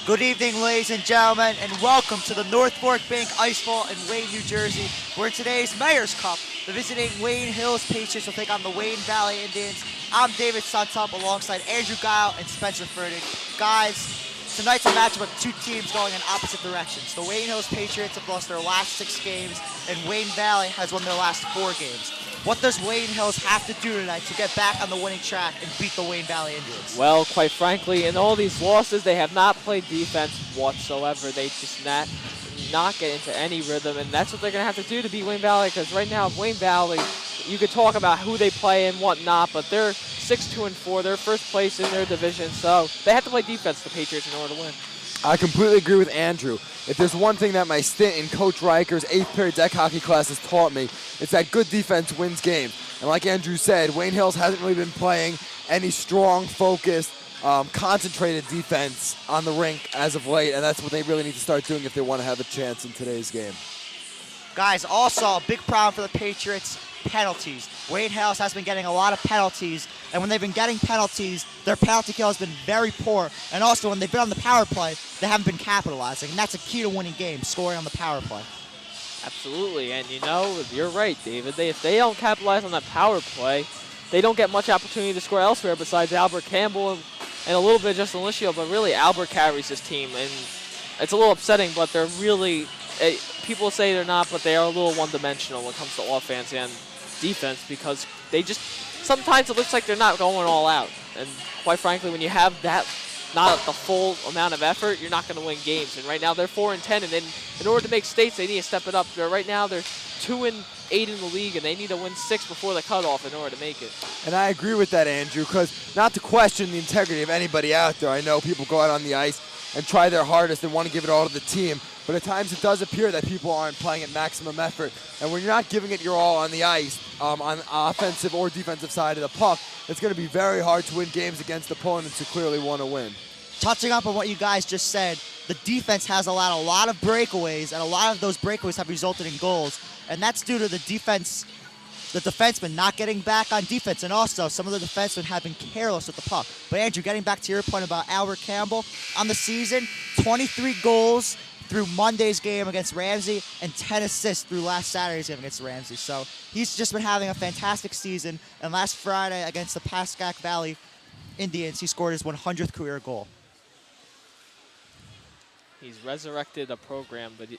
Good evening, ladies and gentlemen, and welcome to the North Fork Bank Ice Bowl in Wayne, New Jersey, where in today's Mayor's Cup, the visiting Wayne Hills Patriots will take on the Wayne Valley Indians. I'm David Suntup alongside Andrew Gayo and Spencer Fertig. Guys, tonight's a matchup of two teams going in opposite directions. The Wayne Hills Patriots have lost their last 6 games, and Wayne Valley has won their last 4 games. What does Wayne Hills have to do tonight to get back on the winning track and beat the Wayne Valley Indians? Well, quite frankly, in all these losses, they have not played defense whatsoever. They just not get into any rhythm, and that's what they're going to have to do to beat Wayne Valley, because right now, Wayne Valley, you could talk about who they play and whatnot, but they're 6-2-4. They're first place in their division, so they have to play defense, the Patriots, in order to win. I completely agree with Andrew. If there's one thing that my stint in Coach Riker's 8th period deck hockey class has taught me, it's that good defense wins games. And like Andrew said, Wayne Hills hasn't really been playing any strong, focused, concentrated defense on the rink as of late, and that's what they really need to start doing if they want to have a chance in today's game. Guys, also a big problem for the Patriots, penalties. Wayne Hills has been getting a lot of penalties, and when they've been getting penalties, their penalty kill has been very poor. And also, when they've been on the power play, they haven't been capitalizing, and that's a key to winning games, scoring on the power play. Absolutely, and you know, you're right, David. If they don't capitalize on that power play, they don't get much opportunity to score elsewhere besides Albert Campbell and a little bit of Justin Lischio, but really Albert carries this team, and it's a little upsetting, but they're really, people say they're not, but they are a little one-dimensional when it comes to offense and defense, because they just, sometimes it looks like they're not going all out, and quite frankly, when you have that, not the full amount of effort, you're not going to win games. And right now they're 4-10, and then in order to make states, they need to step it up. Right now they're 2-8 in the league, and they need to win 6 before the cutoff in order to make it. And I agree with that, Andrew, because not to question the integrity of anybody out there. I know people go out on the ice and try their hardest and want to give it all to the team, but at times it does appear that people aren't playing at maximum effort. And when you're not giving it your all on the ice, on the offensive or defensive side of the puck, it's going to be very hard to win games against opponents who clearly want to win. Touching up on what you guys just said, the defense has allowed a lot of breakaways, and a lot of those breakaways have resulted in goals. And that's due to the defensemen not getting back on defense, and also some of the defensemen have been careless with the puck. But Andrew, getting back to your point about Albert Campbell, on the season, 23 goals through Monday's game against Ramsey and 10 assists through last Saturday's game against Ramsey. So he's just been having a fantastic season, and last Friday against the Pascack Valley Indians, he scored his 100th career goal. He's resurrected a program, but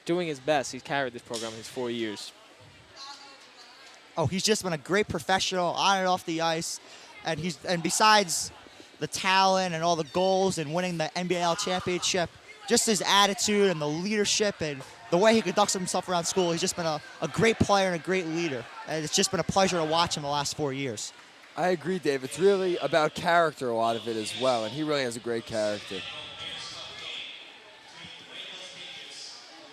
doing his best. He's carried this program in his 4 years. Oh, he's just been a great professional on and off the ice, and besides the talent and all the goals and winning the NBL championship, just his attitude and the leadership and the way he conducts himself around school, he's just been a great player and a great leader. And it's just been a pleasure to watch him the last 4 years. I agree, Dave. It's really about character, a lot of it as well, and he really has a great character.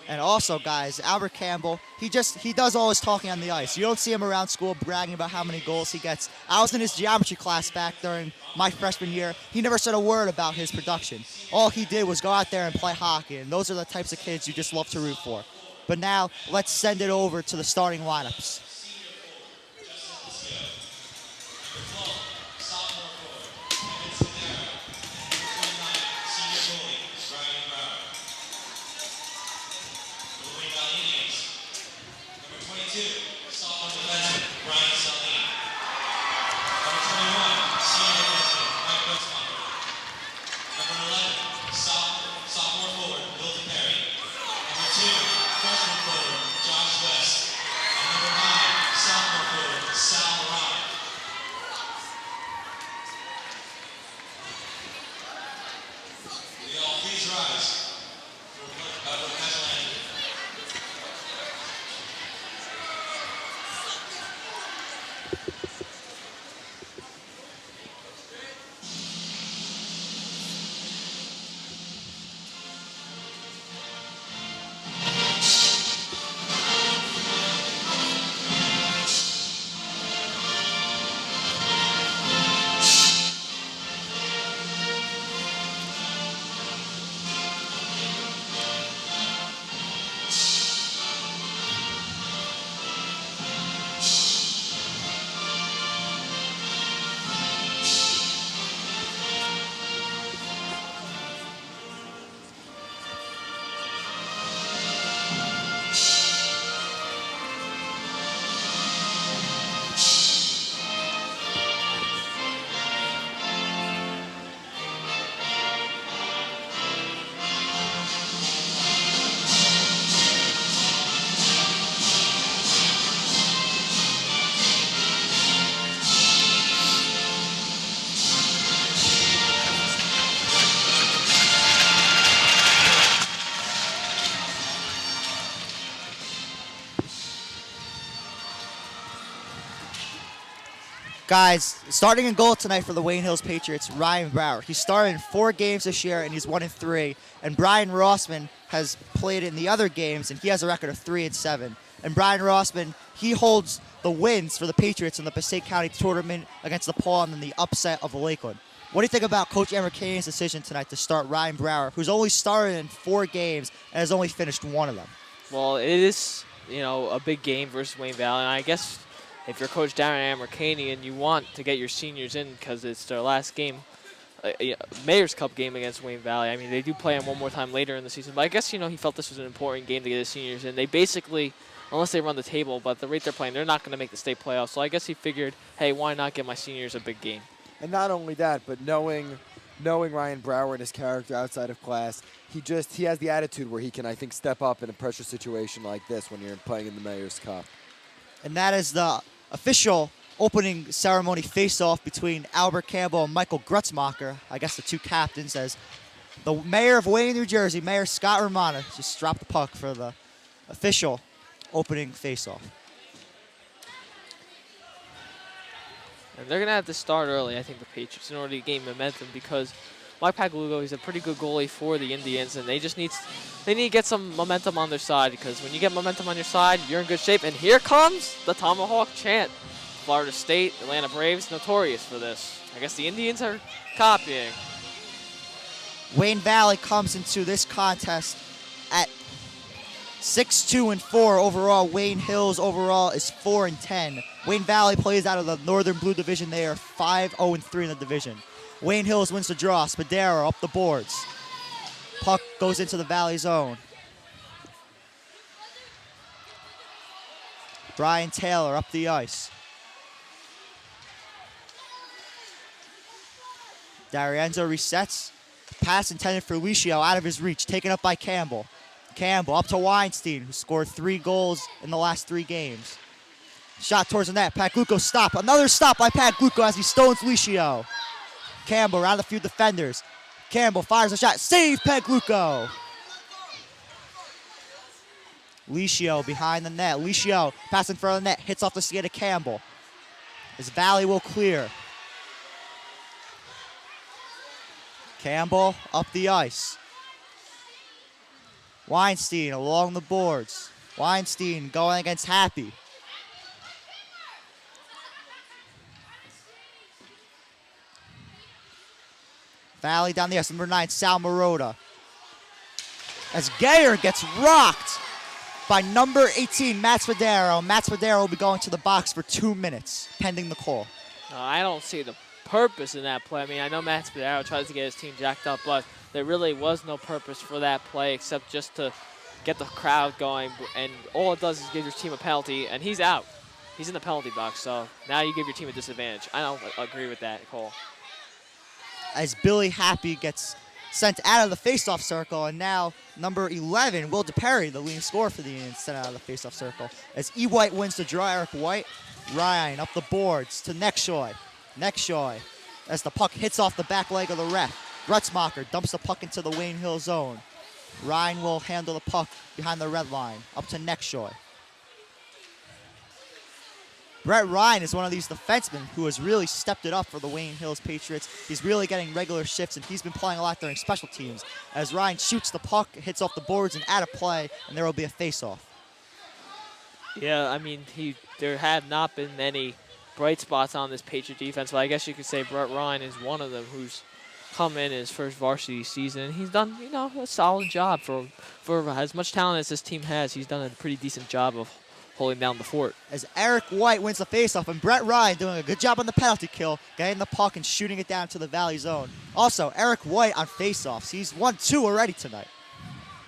And also, guys, Albert Campbell, he does all his talking on the ice. You don't see him around school bragging about how many goals he gets. I was in his geometry class back during my freshman year. He never said a word about his production. All he did was go out there and play hockey, and those are the types of kids you just love to root for. But now, let's send it over to the starting lineups. Freshman forward, Josh West. And number 9, Guys, starting in goal tonight for the Wayne Hills Patriots, Ryan Brower. He started in 4 games this year, and he's 1-3. And Brian Rossman has played in the other games, and he has a record of 3-7. And Brian Rossman, he holds the wins for the Patriots in the Passaic County tournament against DePaul and then the upset of Lakeland. What do you think about Coach Americanian's decision tonight to start Ryan Brower, who's only started in 4 games and has only finished 1 of them? Well, it is, a big game versus Wayne Valley, and I guess if you're Coach Darren Americanian, you want to get your seniors in because it's their last game, Mayor's Cup game against Wayne Valley. I mean, they do play them one more time later in the season, but I guess, he felt this was an important game to get his seniors in. They basically, unless they run the table, but the rate they're playing, they're not going to make the state playoffs. So I guess he figured, hey, why not give my seniors a big game? And not only that, but knowing Ryan Brower and his character outside of class, he has the attitude where he can, I think, step up in a pressure situation like this when you're playing in the Mayor's Cup. And that is the official opening ceremony face-off between Albert Campbell and Michael Grutzmacher, I guess the 2 captains, as the mayor of Wayne, New Jersey, Mayor Scott Romana, just dropped the puck for the official opening face-off. And they're going to have to start early, I think, the Patriots, in order to gain momentum because Mike Paglugo, he's a pretty good goalie for the Indians, and they need to get some momentum on their side because when you get momentum on your side, you're in good shape. And here comes the Tomahawk chant. Florida State, Atlanta Braves, notorious for this. I guess the Indians are copying. Wayne Valley comes into this contest at 6-2-4 overall. Wayne Hills overall is 4-10. Wayne Valley plays out of the Northern Blue Division. They are 5-0-3 in the division. Wayne Hills wins the draw. Spadero up the boards. Puck goes into the Valley zone. Brian Taylor up the ice. D'Arienzo resets. Pass intended for Licio out of his reach. Taken up by Campbell. Campbell up to Weinstein, who scored 3 goals in the last 3 games. Shot towards the net. Pagluco stop. Another stop by Pagluco as he stones Licio. Campbell around a few defenders. Campbell fires a shot. Save Pagluco. Licio behind the net. Licio passing in front of the net. Hits off the skate of Campbell. As Valley will clear. Campbell up the ice. Weinstein along the boards. Weinstein going against Happy. Valley down the ice, number 9, Sal Marotta. As Gayer gets rocked by number 18, Matt Spadero. Matt Spadero will be going to the box for 2 minutes, pending the call. I don't see the purpose in that play. I mean, I know Matt Spadero tries to get his team jacked up, but there really was no purpose for that play except just to get the crowd going, and all it does is give your team a penalty, and he's out. He's in the penalty box, so now you give your team a disadvantage. I don't agree with that call. As Billy Happy gets sent out of the faceoff circle, and now number 11, Will DePerry, the leading scorer for the Indians, sent out of the faceoff circle. As E. White wins the draw, Eric White, Ryan up the boards to Nexshoy. Nexshoy, as the puck hits off the back leg of the ref. Grutzmacher dumps the puck into the Wayne Hill zone. Ryan will handle the puck behind the red line, up to Nexshoy. Brett Ryan is one of these defensemen who has really stepped it up for the Wayne Hills Patriots. He's really getting regular shifts, and he's been playing a lot during special teams. As Ryan shoots the puck, hits off the boards and out of play, and there will be a face-off. Yeah, I mean, there have not been any bright spots on this Patriot defense, but I guess you could say Brett Ryan is one of them who's come in his first varsity season, and he's done, a solid job for as much talent as this team has. He's done a pretty decent job of holding down the fort. As Eric White wins the faceoff, and Brett Ryan doing a good job on the penalty kill, getting the puck and shooting it down to the Valley zone. Also, Eric White on faceoffs. He's won 2 already tonight.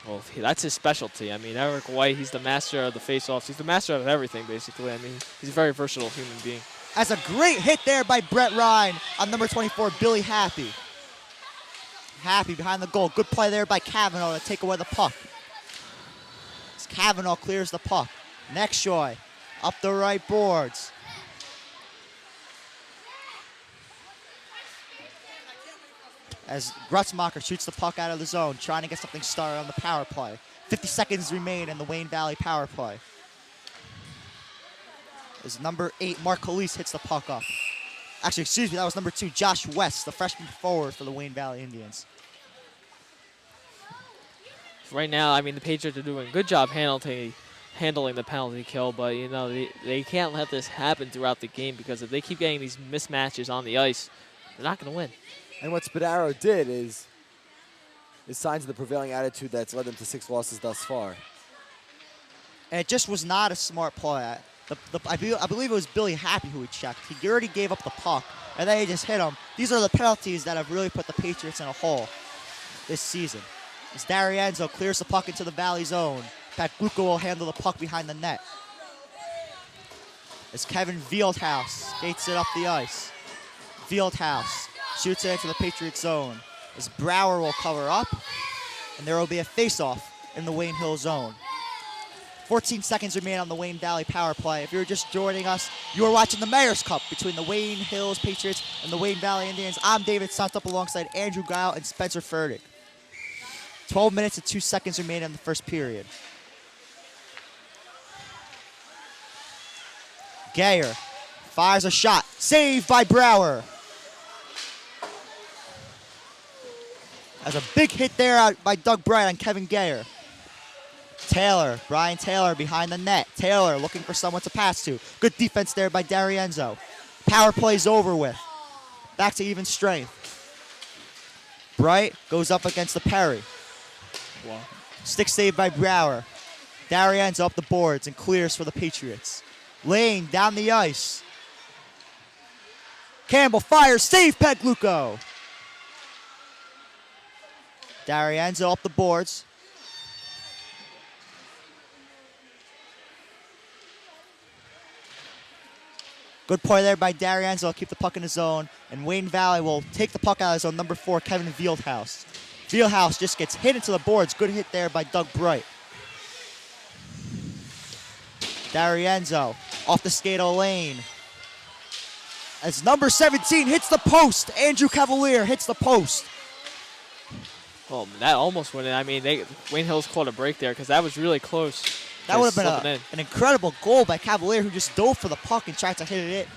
Well, that's his specialty. I mean, Eric White, he's the master of the faceoffs. He's the master of everything, basically. I mean, he's a very versatile human being. As a great hit there by Brett Ryan on number 24, Billy Happy. Happy behind the goal. Good play there by Kavanaugh to take away the puck. As Kavanaugh clears the puck. Nexshoy up the right boards. As Grutzmacher shoots the puck out of the zone, trying to get something started on the power play. 50 seconds remain in the Wayne Valley power play. As number 8, Mark Calise hits the puck up. Actually, excuse me, that was number 2, Josh West, the freshman forward for the Wayne Valley Indians. Right now, I mean, the Patriots are doing a good job handling the penalty kill, but, you know, they can't let this happen throughout the game because if they keep getting these mismatches on the ice, they're not going to win. And what Spadaro did is signs of the prevailing attitude that's led them to 6 losses thus far. And it just was not a smart play. I believe it was Billy Happy who he checked. He already gave up the puck, and then he just hit him. These are the penalties that have really put the Patriots in a hole this season. As D'Arienzo clears the puck into the Valley zone, Pat Glucko will handle the puck behind the net. As Kevin Fieldhouse skates it up the ice. Fieldhouse shoots it into the Patriots zone. As Brower will cover up, and there will be a face-off in the Wayne Hill zone. 14 seconds remain on the Wayne Valley power play. If you're just joining us, you are watching the Mayor's Cup between the Wayne Hills Patriots and the Wayne Valley Indians. I'm David Suntup alongside Andrew Gayo and Spencer Fertig. 12 minutes and 2 seconds remain in the first period. Gayer fires a shot. Saved by Brower. That's a big hit there by Doug Bright on Kevin Gayer. Brian Taylor behind the net. Taylor looking for someone to pass to. Good defense there by D'Arienzo. Power play's over with. Back to even strength. Bright goes up against the Perry. Wow. Stick save by Brower. D'Arienzo up the boards and clears for the Patriots. Lane down the ice. Campbell fires. Save Pat Glucko. D'Arienzo up the boards. Good play there by D'Arienzo. Keep the puck in his zone. And Wayne Valley will take the puck out of his zone. Number 4, Kevin Fieldhouse. Fieldhouse just gets hit into the boards. Good hit there by Doug Bright. D'Arienzo off the skate of Lane. As number 17 hits the post. Andrew Cavalier hits the post. Oh, that almost went in. I mean, Wayne Hills caught a break there because that was really close. That would have been an incredible goal by Cavalier, who just dove for the puck and tried to hit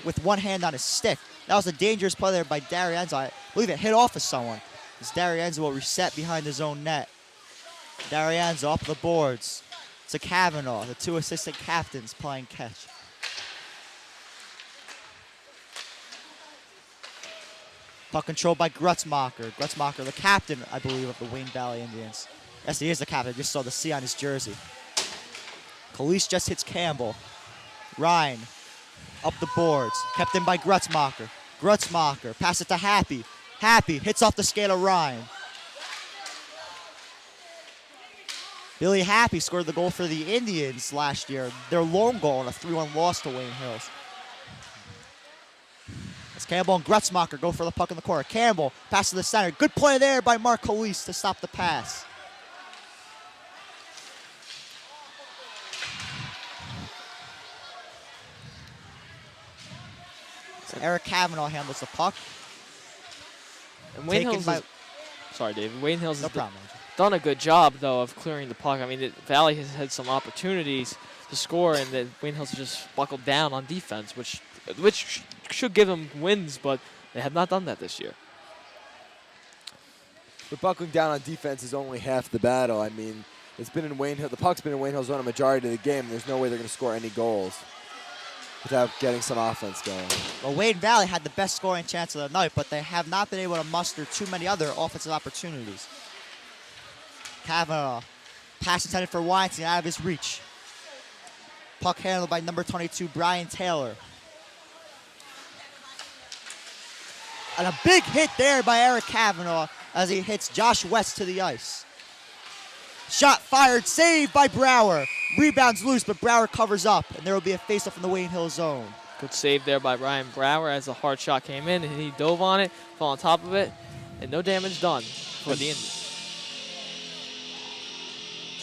with one hand on his stick. That was a dangerous play there by D'Arienzo. I believe it hit off of someone. As D'Arienzo will reset behind his own net. D'Arienzo up the boards to Kavanaugh, the 2 assistant captains playing catch. Puck controlled by Grutzmacher. Grutzmacher, the captain, I believe, of the Wayne Valley Indians. Yes, he is the captain. I just saw the C on his jersey. Khalees just hits Campbell. Ryan up the boards. Kept in by Grutzmacher. Grutzmacher, pass it to Happy. Happy hits off the skate of Ryan. Billy Happy scored the goal for the Indians last year. Their lone goal in a 3-1 loss to Wayne Hills. As Campbell and Grutzmacher go for the puck in the corner. Campbell, pass to the center. Good play there by Mark Khalees to stop the pass. So Eric Kavanaugh handles the puck. And Wayne Hills sorry, David. Wayne Hills No has problem. done a good job, though, of clearing the puck. I mean, the Valley has had some opportunities to score, and the Wayne Hills just buckled down on defense, which should give them wins, but they have not done that this year. But buckling down on defense is only half the battle. I mean, it's been in Wayne Hill. The puck's been in Wayne Hill's zone a majority of the game. There's no way they're going to score any goals without getting some offense going. Well, Wayne Valley had the best scoring chance of the night, but they have not been able to muster too many other offensive opportunities. Kavanaugh, pass intended for Weinstein, out of his reach. Puck handled by number 22, Brian Taylor. And a big hit there by Eric Kavanaugh as he hits Josh West to the ice. Shot fired, saved by Brower. Rebounds loose, but Brower covers up, and there will be a face-off in the Wayne Hill zone. Good save there by Ryan Brower as the hard shot came in, and he dove on it, fell on top of it, and no damage done for the Indians.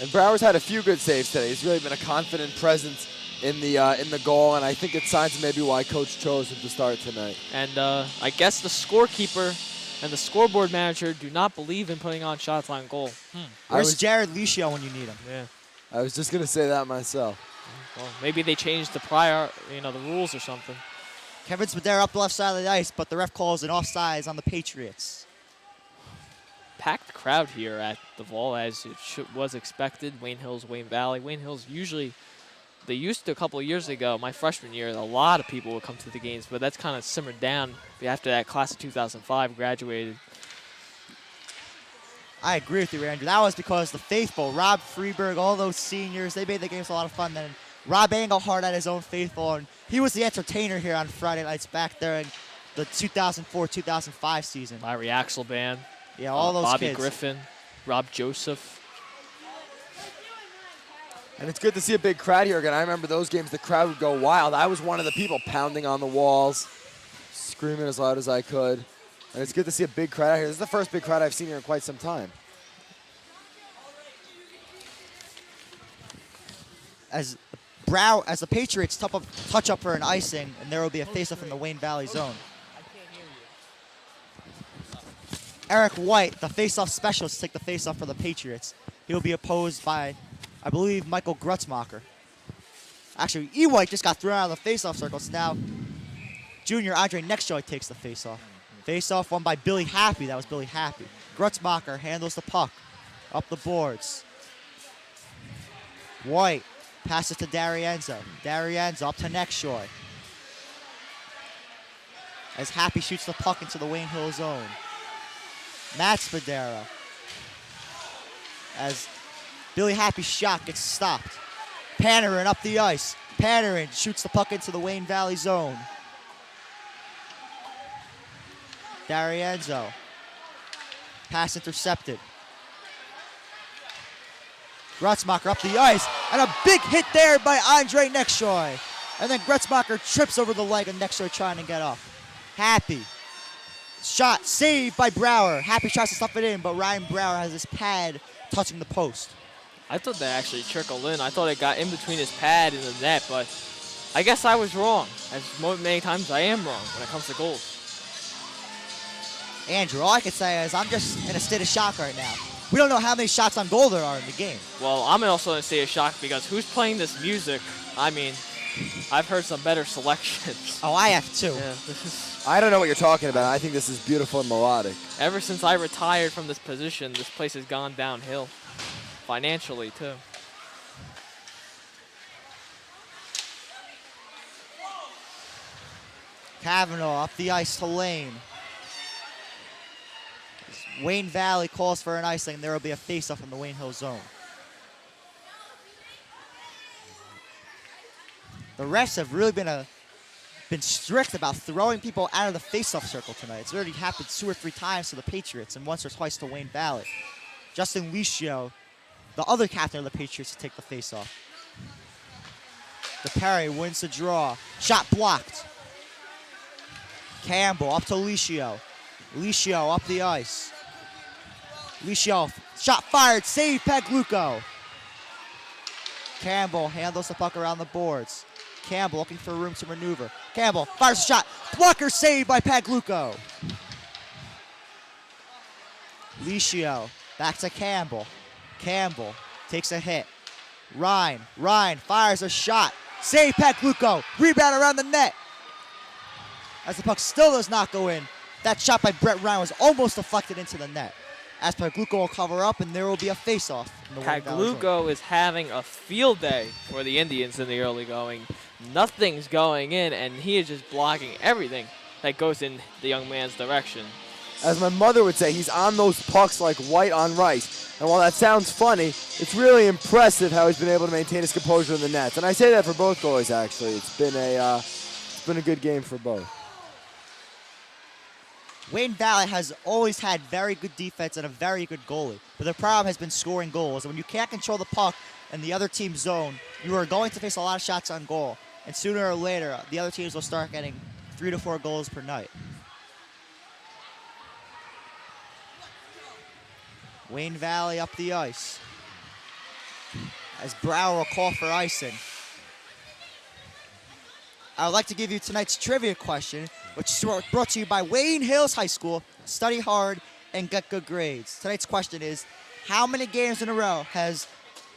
And Brower's had a few good saves today. He's really been a confident presence in the goal, and I think it signs maybe why Coach chose him to start tonight. And I guess the scorekeeper and the scoreboard manager do not believe in putting on shots on goal. Where's Jared Licio when you need him? Yeah. I was just going to say that myself. Well, maybe they changed the rules or something. Kevin Spadera up the left side of the ice, but the ref calls an offsides on the Patriots. Packed crowd here at the Vol as it was expected. Wayne Hills, Wayne Valley. Wayne Hills usually, they used to a couple of years ago, my freshman year, a lot of people would come to the games, but that's kind of simmered down after that class of 2005 graduated. I agree with you, Andrew. That was because the faithful, Rob Freeberg, all those seniors, they made the games a lot of fun. Then Rob Engelhardt had his own faithful, and he was the entertainer here on Friday nights back during the 2004-2005 season. Larry Axelband. Yeah, all those Bobby kids. Griffin, Rob Joseph. And it's good to see a big crowd here again. I remember those games, the crowd would go wild. I was one of the people pounding on the walls, screaming as loud as I could. And it's good to see a big crowd out here. This is the first big crowd I've seen here in quite some time. As the Patriots touch up for an icing, and there will be a face-off in the Wayne Valley zone. Eric White, the face-off specialist, take the face-off for the Patriots. He will be opposed by, I believe, Michael Grutzmacher. Actually, E. White just got thrown out of the face-off circle, so now junior Andre Nextjoy takes the face-off. Face-off won by Billy Happy. That was Billy Happy. Grutzmacher handles the puck up the boards. White passes to D'Arienzo. D'Arienzo up to Nextjoy. As Happy shoots the puck into the Wayne Hill zone. Matt Spadera. As Billy Happy's shot gets stopped. Panarin up the ice. Panarin shoots the puck into the Wayne Valley zone. D'Arienzo. Pass intercepted. Grutzmacher up the ice. And a big hit there by Andre Nextjoy. And then Grutzmacher trips over the leg of Nextjoy trying to get up. Happy. Shot saved by Brower. Happy tries to stuff it in, but Ryan Brower has his pad touching the post. I thought that actually trickled in. I thought it got in between his pad and the net, but I guess I was wrong. As many times I am wrong when it comes to goals. Andrew, all I can say is I'm just in a state of shock right now. We don't know how many shots on goal there are in the game. Well, I'm also in a state of shock because who's playing this music? I mean, I've heard some better selections. Oh, I have too. Yeah, I don't know what you're talking about. I think this is beautiful and melodic. ever since I retired from this position, this place has gone downhill. Financially, too. Kavanaugh up the ice to Lane. Wayne Valley calls for an icing. There will be a face-off in the Wayne Hill zone. The refs have really been strict about throwing people out of the face-off circle tonight. It's already happened 2 or 3 times to the Patriots and once or twice to Wayne Valley. Justin Licio, the other captain of the Patriots, to take the face-off. DePerry wins the draw. Shot blocked. Campbell up to Licio. Licio up the ice. Licio, shot fired, save Pagluco. Campbell handles the puck around the boards. Campbell looking for room to maneuver. Campbell fires a shot. Blocker saved by Pagluco. Licio back to Campbell. Campbell takes a hit. Ryan fires a shot. Save Pagluco. Rebound around the net. As the puck still does not go in. That shot by Brett Ryan was almost deflected into the net. As Pagluco will cover up, and there will be a face-off. Pagluco is having a field day for the Indians in the early going. Nothing's going in, and he is just blocking everything that goes in the young man's direction. As my mother would say, he's on those pucks like white on rice. And while that sounds funny, it's really impressive how he's been able to maintain his composure in the nets. And I say that for both goalies, actually. It's been a good game for both. Wayne Valley has always had very good defense and a very good goalie, but the problem has been scoring goals. And when you can't control the puck in the other team's zone, you are going to face a lot of shots on goal. And sooner or later, the other teams will start getting 3 to 4 goals per night. Wayne Valley up the ice. As Brower will call for icing. I would like to give you tonight's trivia question, which is brought to you by Wayne Hills High School. Study hard and get good grades. Tonight's question is, how many games in a row has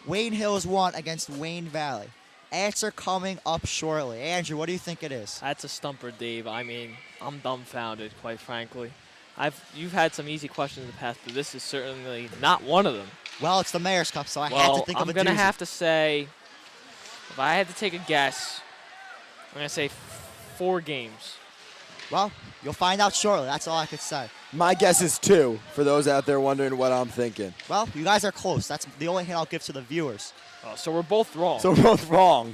Wayne Hills won against Wayne Valley? Answer coming up shortly. Andrew, what do you think it is? That's a stumper, Dave. I mean, I'm dumbfounded, quite frankly. You've had some easy questions in the past, but this is certainly not one of them. Well, it's the Mayor's Cup, so I had to Well, think I'm of a going to doozy. have to say, if I had to take a guess, I'm going to say 4 games. Well, you'll find out shortly. That's all I could say. My guess is 2, for those out there wondering what I'm thinking. Well, you guys are close. That's the only hint I'll give to the viewers. Oh, so we're both wrong. So we're both wrong.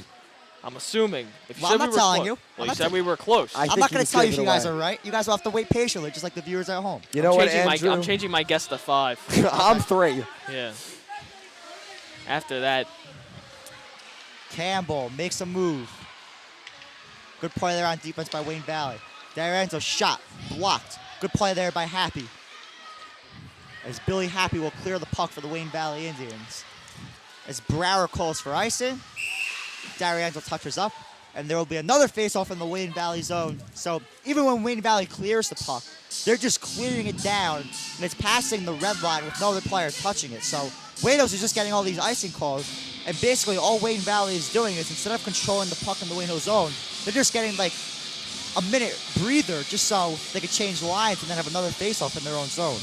I'm assuming. If you Well, said I'm we not were telling close. you. Well, you said we were close. I I'm think not you going to just tell you gave if it you guys away. are right. You guys will have to wait patiently, just like the viewers at home. You know what, I'm Andrew? changing my guess to 5. I'm 3. Yeah. After that, Campbell makes a move. Good play there on defense by Wayne Valley. D'Arienzo shot, blocked. Good play there by Happy. As Billy Happy will clear the puck for the Wayne Valley Indians. As Brower calls for icing, D'Arienzo touches up, and there will be another faceoff in the Wayne Valley zone. So even when Wayne Valley clears the puck, they're just clearing it down, and it's passing the red line with no other player touching it. So Waynos is just getting all these icing calls, and basically all Wayne Valley is doing is instead of controlling the puck in the Wayno zone, they're just getting like a minute breather just so they could change lines and then have another faceoff in their own zone.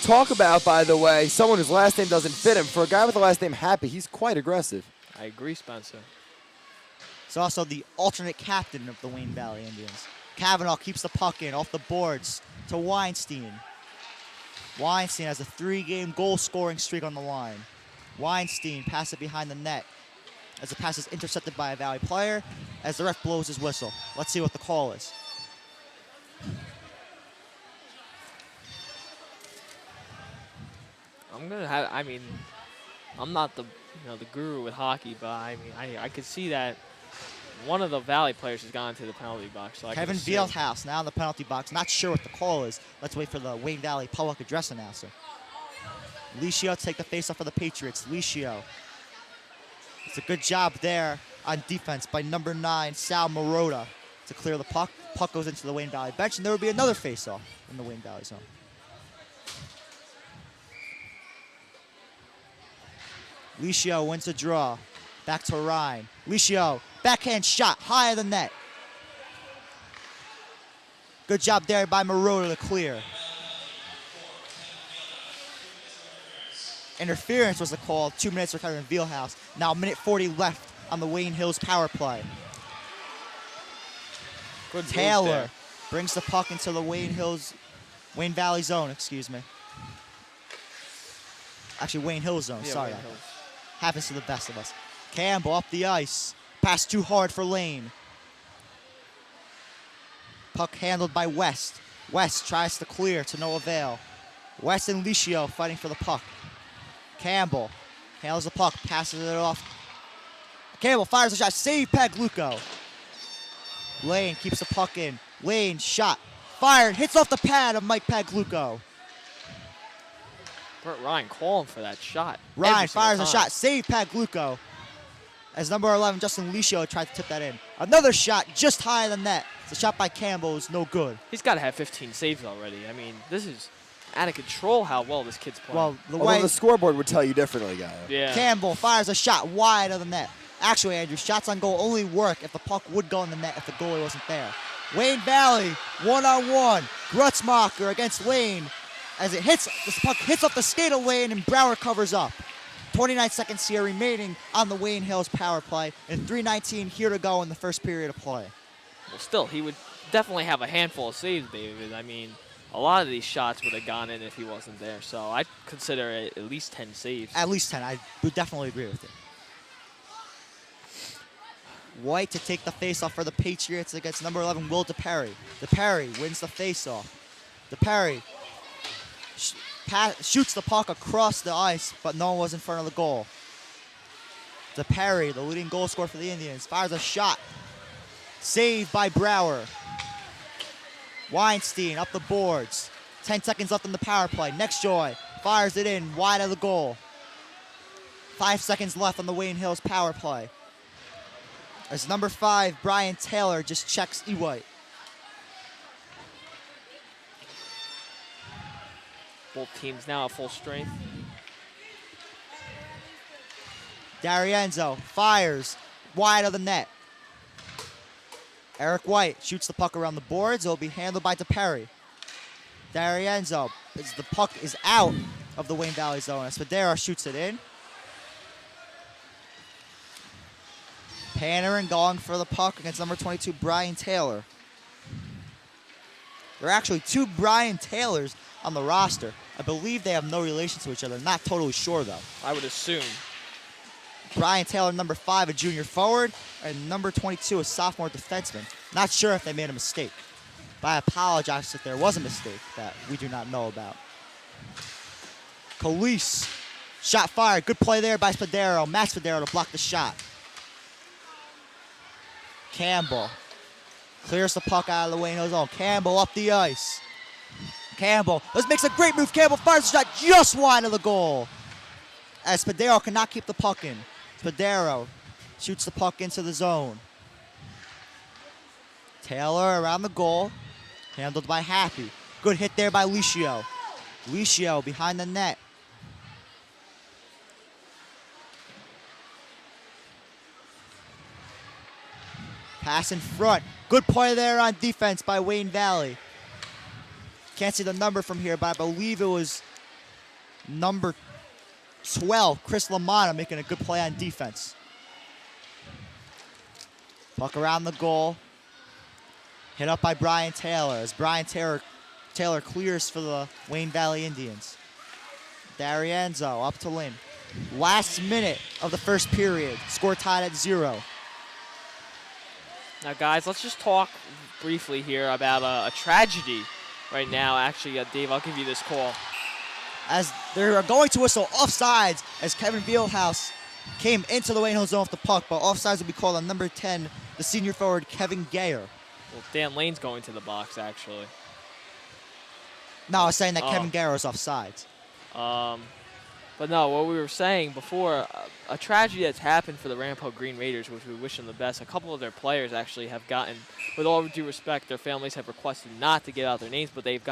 Talk about, by the way, someone whose last name doesn't fit him. For a guy with the last name Happy, he's quite aggressive. I agree, Spencer. He's also the alternate captain of the Wayne Valley Indians. Kavanaugh keeps the puck in off the boards to Weinstein. Weinstein has a 3-game goal-scoring streak on the line. Weinstein passes it behind the net as the pass is intercepted by a Valley player as the ref blows his whistle. Let's see what the call is. I'm not the guru with hockey, but I could see that one of the Valley players has gone into the penalty box. So Kevin Fieldhouse now in the penalty box. Not sure what the call is. Let's wait for the Wayne Valley public address announcer. Licio take the faceoff for the Patriots. Licio. It's a good job there on defense by number 9, Sal Marotta, to clear the puck. Puck goes into the Wayne Valley bench, and there will be another faceoff in the Wayne Valley zone. Licio wins the draw. Back to Ryan. Licio, backhand shot, high of the net. Good job there by Marotta to clear. Interference was the call. 2 minutes for Kevin Fieldhouse. Now 1:40 left on the Wayne Hills power play. Good move Taylor there. brings the puck into the Wayne Valley zone, excuse me. Actually, Wayne Hills zone, Yeah, sorry. Wayne Hills. Happens to the best of us. Campbell up the ice. Pass too hard for Lane. Puck handled by West. West tries to clear to no avail. West and Licio fighting for the puck. Campbell handles the puck, passes it off. Campbell fires a shot, save Pagluco. Lane keeps the puck in. Lane shot, fired, hits off the pad of Mike Pagluco. Burt Ryan calling for that shot. Ryan every single fires a time. shot, save Pagluco. As number 11, Justin Licio tried to tip that in. Another shot just high of the net. The shot by Campbell is no good. He's got to have 15 saves already. I mean, this is out of control how well this kid's playing. Well, the Although way the scoreboard would tell you differently, Gayo. yeah. Campbell fires a shot wide of the net. Actually, Andrew, shots on goal only work if the puck would go in the net if the goalie wasn't there. Wayne Valley, one-on-one. Grutzmacher against Lane. As it hits, this puck hits off the skate of Lane and Brower covers up. 29 seconds here remaining on the Wayne Hills power play, and 3:19 here to go in the first period of play. Well, still, he would definitely have a handful of saves, David. I mean, a lot of these shots would have gone in if he wasn't there. So I'd consider it at least 10 saves. At least 10. I would definitely agree with it. White to take the faceoff for the Patriots against number 11, Will DePerry. DePerry wins the faceoff. DePerry shoots the puck across the ice, but no one was in front of the goal. DePerry, the leading goal scorer for the Indians, fires a shot. Saved by Brower. Weinstein up the boards. 10 seconds left in the power play. Next Joy fires it in wide of the goal. 5 seconds left on the Wayne Hills power play. As number 5, Brian Taylor just checks E-White. Both teams now at full strength. D'Arienzo fires wide of the net. Eric White shoots the puck around the boards. It'll be handled by DePerry. D'Arienzo, as the puck is out of the Wayne Valley zone. Espadero shoots it in. Panarin going for the puck against number 22, Brian Taylor. There are actually 2 Brian Taylors on the roster. I believe they have no relation to each other. Not totally sure, though. I would assume. Brian Taylor, number 5, a junior forward, and number 22, a sophomore defenseman. Not sure if they made a mistake, but I apologize if there was a mistake that we do not know about. Colise, shot fired. Good play there by Spadero. Max Spadero to block the shot. Campbell clears the puck out of the Wayne Hills zone. Campbell up the ice. Campbell, this makes a great move. Campbell fires the shot just wide of the goal. As Spadero cannot keep the puck in. Spadero shoots the puck into the zone. Taylor around the goal. Handled by Happy. Good hit there by Licio. Licio behind the net. Pass in front. Good play there on defense by Wayne Valley. Can't see the number from here, but I believe it was number 12, Chris LaMotta, making a good play on defense. Puck around the goal. Hit up by Brian Taylor as Brian Taylor clears for the Wayne Valley Indians. D'Arienzo up to Lynn. Last minute of the first period. Score tied at 0. Now, guys, let's just talk briefly here about a tragedy right now. Actually, Dave, I'll give you this call. As they're going to whistle offsides as Kevin Fieldhouse came into the Wayne Hills zone with the puck, but offsides will be called on number 10, the senior forward, Kevin Gayer. Well, Dan Lane's going to the box, actually. No, I was saying that Kevin Gayer was offsides. But no, what we were saying before, a tragedy that's happened for the Rampo Green Raiders, which we wish them the best. A couple of their players actually have gotten, with all due respect, their families have requested not to give out their names, but they've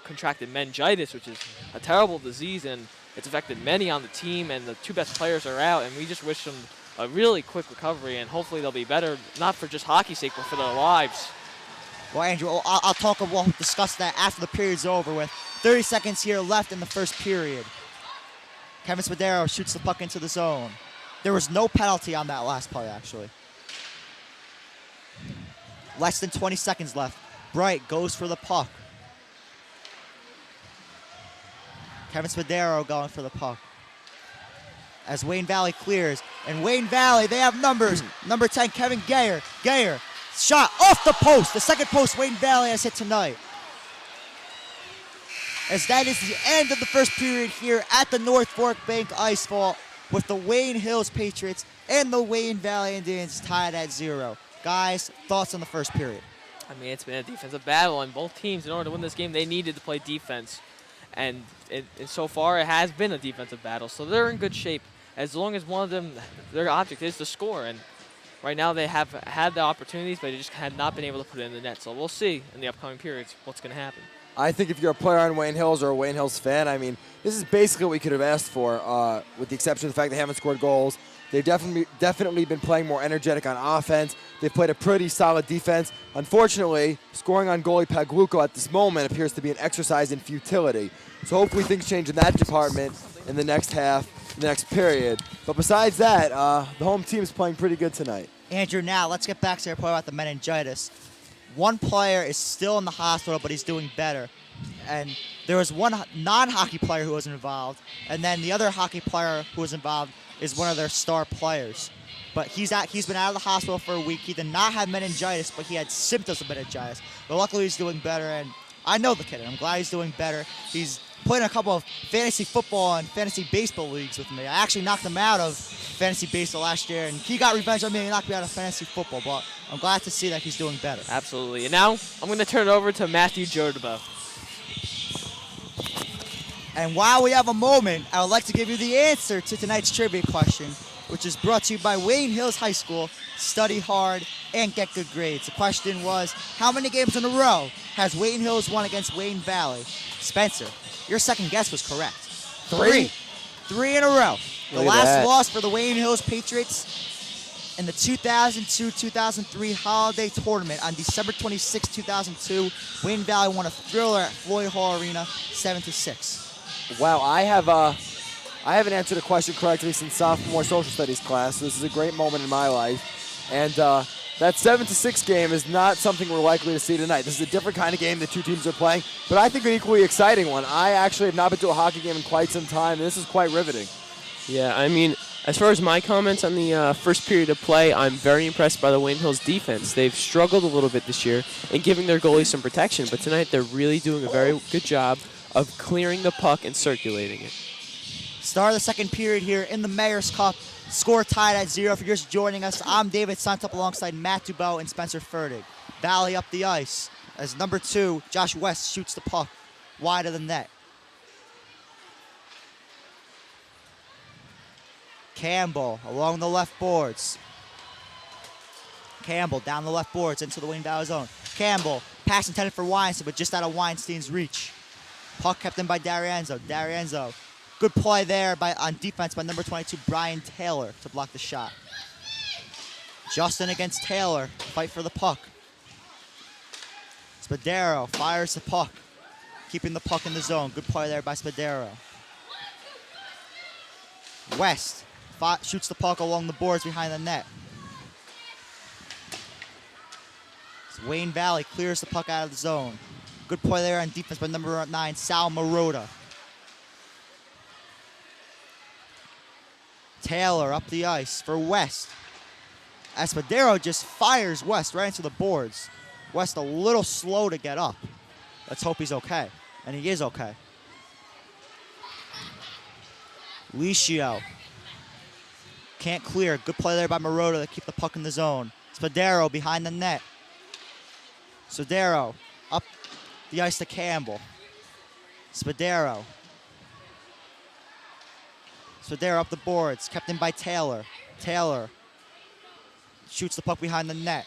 contracted meningitis, which is a terrible disease, and it's affected many on the team, and the 2 best players are out, and we just wish them a really quick recovery, and hopefully they'll be better, not for just hockey's sake, but for their lives. Well, Andrew, we'll discuss that after the period's over with 30 seconds here left in the first period. Kevin Spadero shoots the puck into the zone. There was no penalty on that last play, actually. Less than 20 seconds left. Bright goes for the puck. Kevin Spadero going for the puck. As Wayne Valley clears. And Wayne Valley, they have numbers. Number 10, Kevin Gayer. Gayer, shot off the post. The second post Wayne Valley has hit tonight. As that is the end of the first period here at the North Fork Bank Ice Vault with the Wayne Hills Patriots and the Wayne Valley Indians tied at 0. Guys, thoughts on the first period? I mean, it's been a defensive battle, and both teams, in order to win this game, they needed to play defense. And so far, it has been a defensive battle, so they're in good shape as long as one of them, their object is to score. And right now, they have had the opportunities, but they just had not been able to put it in the net. So we'll see in the upcoming periods what's going to happen. I think if you're a player on Wayne Hills or a Wayne Hills fan, I mean, this is basically what we could have asked for, with the exception of the fact they haven't scored goals. They've definitely been playing more energetic on offense. They've played a pretty solid defense. Unfortunately, scoring on goalie Pagluco at this moment appears to be an exercise in futility. So hopefully things change in that department in the next half, the next period. But besides that, the home team is playing pretty good tonight. Andrew, now let's get back to your point about the meningitis. One player is still in the hospital, but he's doing better. And there was one non-hockey player who was involved, and then the other hockey player who was involved is one of their star players. But he's been out of the hospital for a week. He did not have meningitis, but he had symptoms of meningitis. But luckily he's doing better, and I know the kid, and I'm glad he's doing better. He's playing a couple of fantasy football and fantasy baseball leagues with me. I actually knocked him out of fantasy baseball last year, and he got revenge on me and knocked me out of fantasy football. But I'm glad to see that he's doing better. Absolutely. And now I'm going to turn it over to Matthew Dubow. And while we have a moment, I would like to give you the answer to tonight's trivia question, which is brought to you by Wayne Hills High School. Study hard and get good grades. The question was, how many games in a row has Wayne Hills won against Wayne Valley? Spencer, your second guess was correct. 3 in a row. The last loss for the Wayne Hills Patriots In the 2002-2003 holiday tournament on December 26, 2002, Wayne Valley won a thriller at Floyd Hall Arena, 7-6. Wow, I haven't answered a question correctly since sophomore social studies class, so this is a great moment in my life. And that 7-6 game is not something we're likely to see tonight. This is a different kind of game the two teams are playing, but I think an equally exciting one. I actually have not been to a hockey game in quite some time, and this is quite riveting. Yeah, I mean, as far as my comments on the first period of play, I'm very impressed by the Wayne Hills defense. They've struggled a little bit this year in giving their goalies some protection, but tonight they're really doing a very good job of clearing the puck and circulating it. Start of the second period here in the Mayor's Cup. Score tied at 0. If you're just joining us, I'm David Suntup alongside Matt Dubow and Spencer Fertig. Valley up the ice as number 2, Josh West, shoots the puck wide of the net. Campbell along the left boards. Campbell down the left boards into the Wayne Valley zone. Campbell, pass intended for Weinstein, but just out of Weinstein's reach. Puck kept in by D'Arienzo. D'Arienzo, good play there on defense by number 22, Brian Taylor, to block the shot. Justin against Taylor, fight for the puck. Spadero fires the puck, keeping the puck in the zone. Good play there by Spadero. West shoots the puck along the boards behind the net. Wayne Valley clears the puck out of the zone. Good play there on defense by number 9, Sal Marotta. Taylor up the ice for West. Espadero just fires West right into the boards. West a little slow to get up. Let's hope he's okay. And he is okay. Licio can't clear. Good play there by Marotta to keep the puck in the zone. Spadero behind the net. Spadero up the ice to Campbell. Spadero up the boards, kept in by Taylor. Taylor shoots the puck behind the net.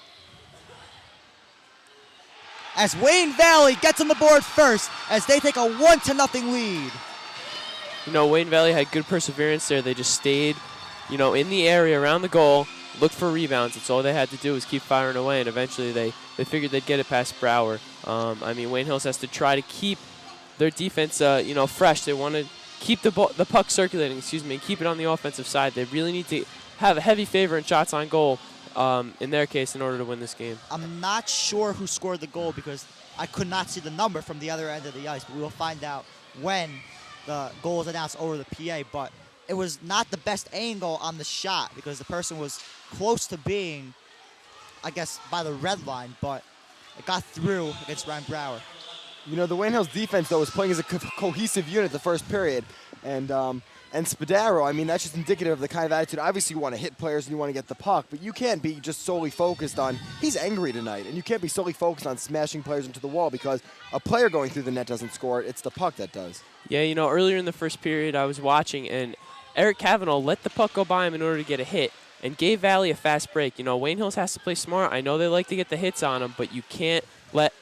As Wayne Valley gets on the board first, as they take a 1-0 lead. You know, Wayne Valley had good perseverance there. They just stayed, in the area around the goal, looked for rebounds. That's all they had to do was keep firing away, and eventually they figured they'd get it past Brower. Wayne Hills has to try to keep their defense, fresh. They want to keep the puck circulating, and keep it on the offensive side. They really need to have a heavy favor in shots on goal, in their case, in order to win this game. I'm not sure who scored the goal because I could not see the number from the other end of the ice, but we will find out when the goal is announced over the PA. But it was not the best angle on the shot because the person was close to being, I guess, by the red line, but it got through against Ryan Brower. The Wayne Hills defense, though, was playing as a cohesive unit the first period. And Spadero, that's just indicative of the kind of attitude. Obviously, you want to hit players and you want to get the puck, but you can't be just solely focused on, he's angry tonight, and you can't be solely focused on smashing players into the wall because a player going through the net doesn't score. It's the puck that does. Yeah, earlier in the first period, I was watching, and Eric Cavanaugh let the puck go by him in order to get a hit and gave Valley a fast break. Wayne Hills has to play smart. I know they like to get the hits on him, but you can't let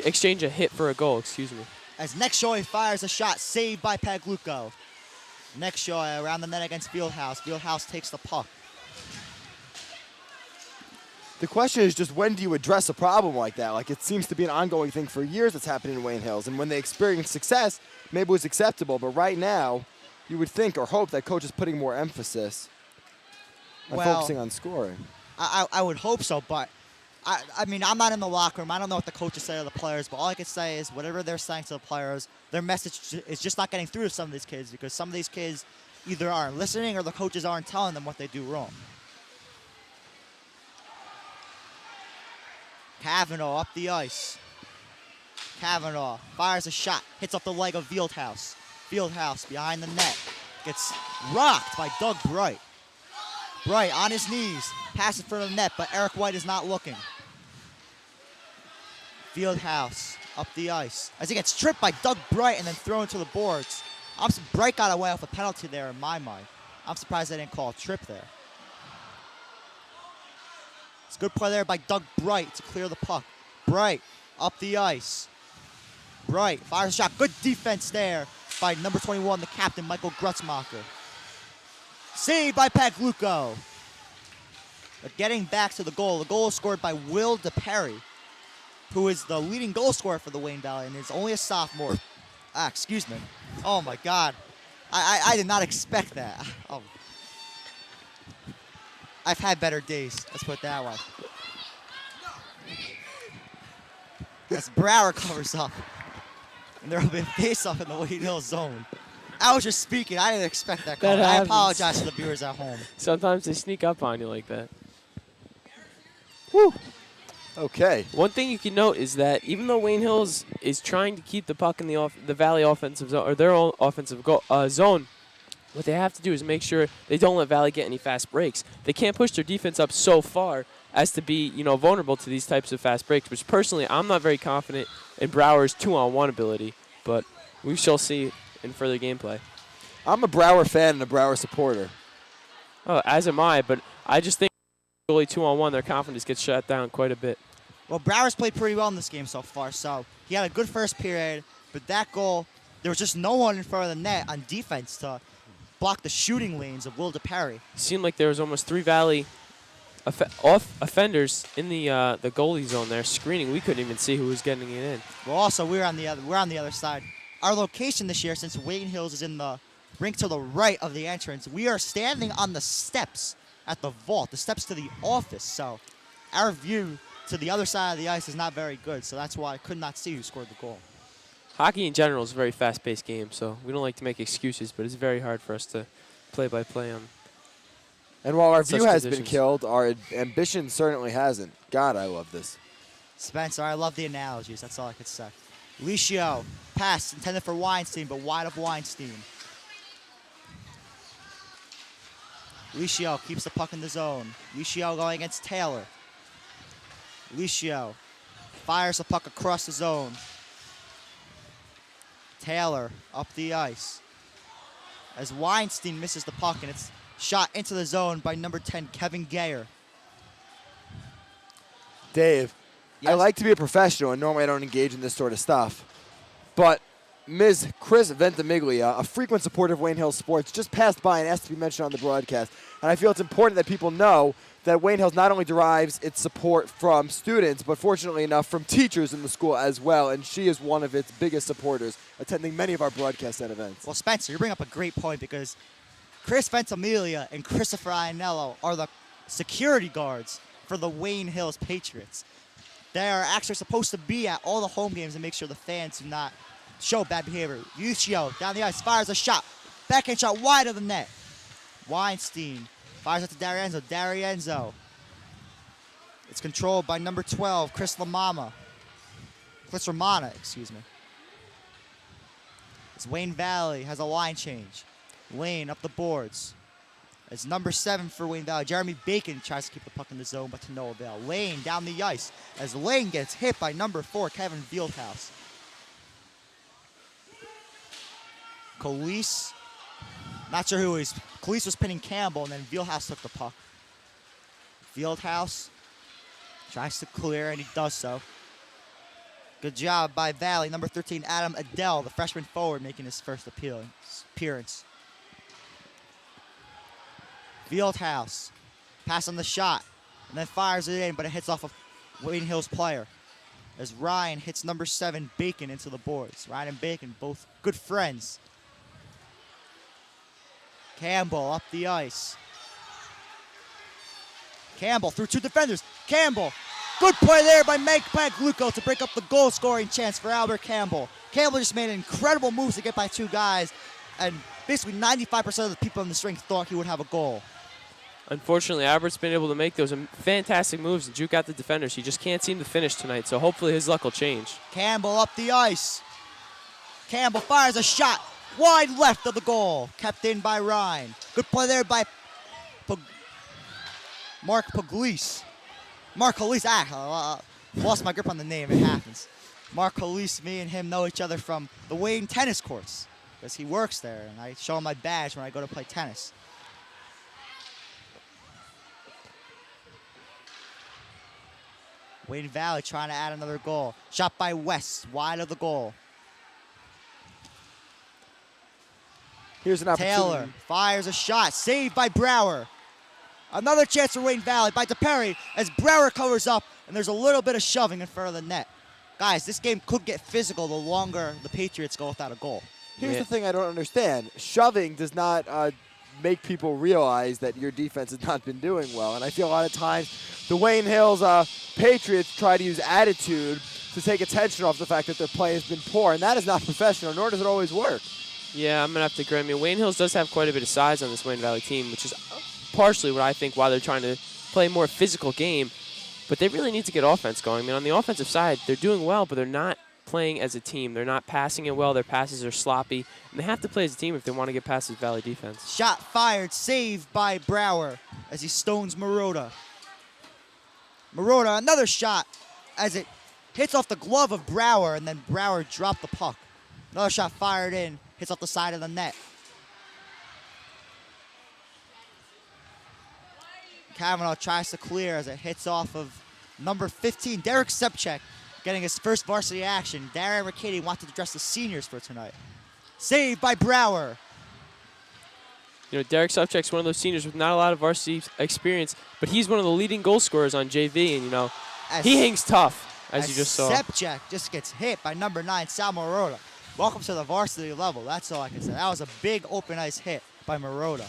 exchange a hit for a goal, As Nexshoy fires a shot, saved by Paglucco. Nexshoy around the net against Fieldhouse. Fieldhouse takes the puck. The question is just when do you address a problem like that? Like, it seems to be an ongoing thing for years that's happening in Wayne Hills. And when they experience success, maybe it was acceptable. But right now, you would think or hope that coach is putting more emphasis on focusing on scoring. I would hope so, but I'm not in the locker room. I don't know what the coaches say to the players, but all I can say is whatever they're saying to the players, their message is just not getting through to some of these kids because some of these kids either aren't listening or the coaches aren't telling them what they do wrong. Cavanaugh up the ice. Cavanaugh fires a shot, hits off the leg of Fieldhouse. Fieldhouse behind the net. Gets rocked by Doug Bright. Bright on his knees, pass in front of the net, but Eric White is not looking. Fieldhouse up the ice as he gets tripped by Doug Bright and then thrown to the boards. Bright got away off a penalty there in my mind. I'm surprised they didn't call a trip there. It's a good play there by Doug Bright to clear the puck. Bright up the ice. Bright fires a shot. Good defense there by number 21, the captain, Michael Grutzmacher. Saved by Paglucco. But getting back to the goal is scored by Will DePerry, who is the leading goal scorer for the Wayne Valley and is only a sophomore. Excuse me. Oh, my God. I did not expect that. Oh. I've had better days. Let's put it that way. As Brower covers up. And there will be a face-off in the Wayne Hills zone. I was just speaking. I didn't expect that call. I apologize to the viewers at home. Sometimes they sneak up on you like that. Whew. Okay. One thing you can note is that even though Wayne Hills is trying to keep the puck in the Valley offensive zone, or their own offensive zone, what they have to do is make sure they don't let Valley get any fast breaks. They can't push their defense up so far as to be, vulnerable to these types of fast breaks, which personally I'm not very confident in Brower's 2-on-1 ability, but we shall see in further gameplay. I'm a Brower fan and a Brower supporter. Oh, as am I, but I just think goalie 2-on-1, their confidence gets shut down quite a bit. Well, Brower's played pretty well in this game so far, so he had a good first period, but that goal, there was just no one in front of the net on defense to block the shooting lanes of Will DePerry. It seemed like there was almost 3 Valley offenders in the goalie zone there screening. We couldn't even see who was getting it in. Well, also we're on the other side. Our location this year, since Wayne Hills is in the rink to the right of the entrance, we are standing on the steps at the vault, the steps to the office. So our view to the other side of the ice is not very good. So that's why I could not see who scored the goal. Hockey in general is a very fast-paced game, so we don't like to make excuses, but it's very hard for us to play-by-play on. And while our view has been conditions. killed, our ambition certainly hasn't. God, I love this. Spencer, I love the analogies. That's all I could say. Licio, pass intended for Weinstein, but wide of Weinstein. Licio keeps the puck in the zone. Licio going against Taylor. Licio fires the puck across the zone. Taylor up the ice. As Weinstein misses the puck, and it's shot into the zone by number 10, Kevin Gayer. Dave, I Yes? like to be a professional, and normally I don't engage in this sort of stuff. But Ms. Chris Ventimiglia, a frequent supporter of Wayne Hills sports, just passed by and asked to be mentioned on the broadcast. And I feel it's important that people know that Wayne Hills not only derives its support from students, but fortunately enough from teachers in the school as well. And she is one of its biggest supporters, attending many of our broadcasts and events. Well, Spencer, you bring up a great point because Chris Ventimiglia and Christopher Iannello are the security guards for the Wayne Hills Patriots. They are actually supposed to be at all the home games and make sure the fans do not show bad behavior. Lucio down the ice, fires a shot. Backhand shot wide of the net. Weinstein fires it to D'Arienzo. It's controlled by number 12, Chris Romana, excuse me. As Wayne Valley has a line change. Lane up the boards. As number 7 for Wayne Valley, Jeremy Bacon tries to keep the puck in the zone, but to no avail. Lane down the ice as Lane gets hit by number 4, Kevin Fieldhouse. Colise, not sure who he's. Colise was pinning Campbell, and then Fieldhouse took the puck. Fieldhouse tries to clear, and he does so. Good job by Valley. Number 13, Adam Adele, the freshman forward, making his first appearance. Fieldhouse, pass on the shot, and then fires it in, but it hits off a Wayne Hills player. As Ryan hits number 7, Bacon, into the boards. Ryan and Bacon, both good friends. Campbell up the ice. Campbell through 2 defenders. Campbell, good play there by Mike Pagluco to break up the goal-scoring chance for Albert Campbell. Campbell just made incredible moves to get by 2 guys, and basically 95% of the people in this ring thought he would have a goal. Unfortunately, Albert's been able to make those fantastic moves and juke out the defenders. He just can't seem to finish tonight, so hopefully his luck will change. Campbell up the ice. Campbell fires a shot wide left of the goal. Kept in by Ryan. Good play there by Mark Puglisi. Lost my grip on the name. It happens. Mark Puglisi, me and him know each other from the Wayne tennis courts because he works there, and I show him my badge when I go to play tennis. Wayne Valley trying to add another goal. Shot by West, wide of the goal. Here's an opportunity. Taylor fires a shot, saved by Brower. Another chance for Wayne Valley by DePerry as Brower covers up, and there's a little bit of shoving in front of the net. Guys, this game could get physical the longer the Patriots go without a goal. Here's the thing I don't understand. Shoving does not make people realize that your defense has not been doing well. And I feel a lot of times the Wayne Hills Patriots try to use attitude to take attention off the fact that their play has been poor. And that is not professional, nor does it always work. Yeah, I'm going to have to agree. I mean, Wayne Hills does have quite a bit of size on this Wayne Valley team, which is partially what I think why they're trying to play a more physical game. But they really need to get offense going. I mean, on the offensive side, they're doing well, but they're not playing as a team. They're not passing it well. Their passes are sloppy. And they have to play as a team if they want to get past this Valley defense. Shot fired, saved by Brower as he stones Marotta. Marotta, another shot as it hits off the glove of Brower, and then Brower dropped the puck. Another shot fired in, hits off the side of the net. Kavanaugh tries to clear as it hits off of number 15, Derek Sepchek, getting his first varsity action. Darren Mercady wanted to dress the seniors for tonight. Saved by Brower. You know, Derek Sepchek's one of those seniors with not a lot of varsity experience, but he's one of the leading goal scorers on JV, and, you know, he hangs tough, as you just saw. Sepchek just gets hit by number 9, Sal Marotta. Welcome to the varsity level. That's all I can say. That was a big open ice hit by Marotta.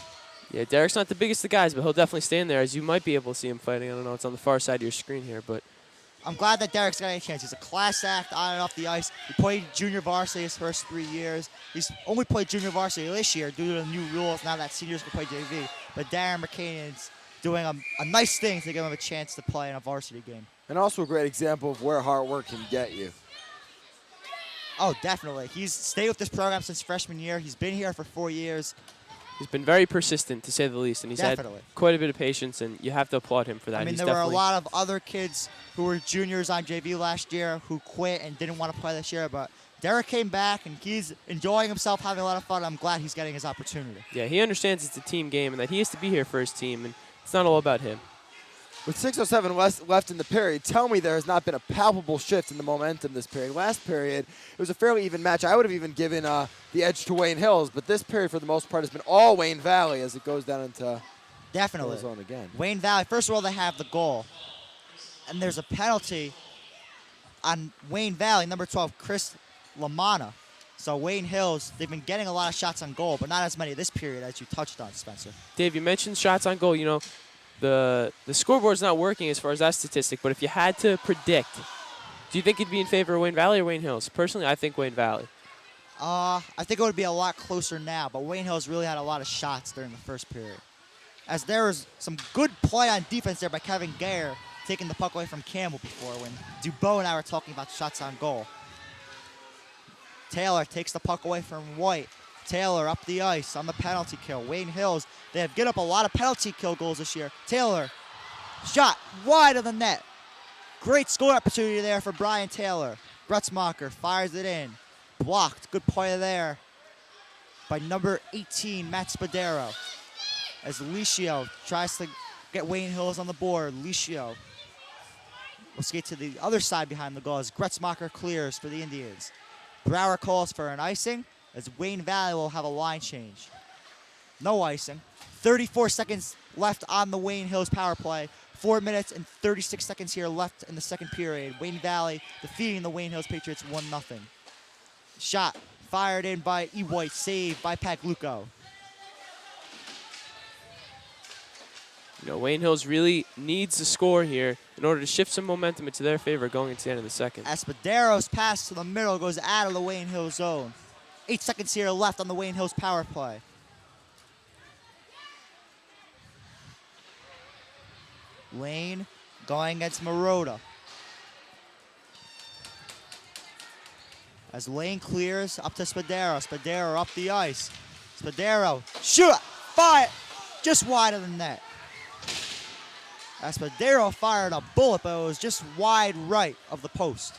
Yeah, Derek's not the biggest of guys, but he'll definitely stand there, as you might be able to see him fighting. I don't know, it's on the far side of your screen here, but I'm glad that Derek's got a chance. He's a class act on and off the ice. He played junior varsity his first 3 years. He's only played junior varsity this year due to the new rules, now that seniors can play JV. But Darren McCannon's doing a nice thing to give him a chance to play in a varsity game. And also a great example of where hard work can get you. Oh, definitely. He's stayed with this program since freshman year. He's been here for 4 years. he's been very persistent, to say the least, and he's had quite a bit of patience, and you have to applaud him for that. I mean, he's there were a lot of other kids who were juniors on JV last year who quit and didn't want to play this year, but Derek came back, and he's enjoying himself, having a lot of fun. I'm glad he's getting his opportunity. Yeah, he understands it's a team game and that he has to be here for his team, and it's not all about him. With 6:07 left in the period, tell me there has not been a palpable shift in the momentum this period. Last period, it was a fairly even match. I would have even given the edge to Wayne Hills, but this period, for the most part, has been all Wayne Valley as it goes down into Definitely. the zone again. Wayne Valley, first of all, they have the goal, and there's a penalty on Wayne Valley, number 12, Chris Lamana. So Wayne Hills, they've been getting a lot of shots on goal, but not as many this period as you touched on, Spencer. Dave, you mentioned shots on goal. You know, the scoreboard's not working as far as that statistic, but if you had to predict, do you think you'd be in favor of Wayne Valley or Wayne Hills? Personally, I think Wayne Valley. I think it would be a lot closer now, but Wayne Hills really had a lot of shots during the first period. As there was some good play on defense there by Kevin Gayer, taking the puck away from Campbell before when Dubow and I were talking about shots on goal. Taylor takes the puck away from White. Taylor up the ice on the penalty kill. Wayne Hills, they have given up a lot of penalty kill goals this year. Taylor, shot wide of the net. Great score opportunity there for Brian Taylor. Brutzmacher fires it in. Blocked. Good play there by number 18, Matt Spadero. As Licio tries to get Wayne Hills on the board. Licio will skate to the other side behind the goal as Gretzmacher clears for the Indians. Brower calls for an icing as Wayne Valley will have a line change. No icing. 34 seconds left on the Wayne Hills power play. 4 minutes and 36 seconds here left in the second period. Wayne Valley defeating the Wayne Hills Patriots 1-0. Shot fired in by E. White, saved by Pagluco. You know, Wayne Hills really needs to score here in order to shift some momentum into their favor going into the end of the second. Espadero's pass to the middle goes out of the Wayne Hills zone. 8 seconds here left on the Wayne Hills power play. Lane going against Marotta. As Lane clears up to Spadero. Spadero up the ice. Spadero, shoot, fire, just wide of the net. As Spadero fired a bullet, but it was just wide right of the post.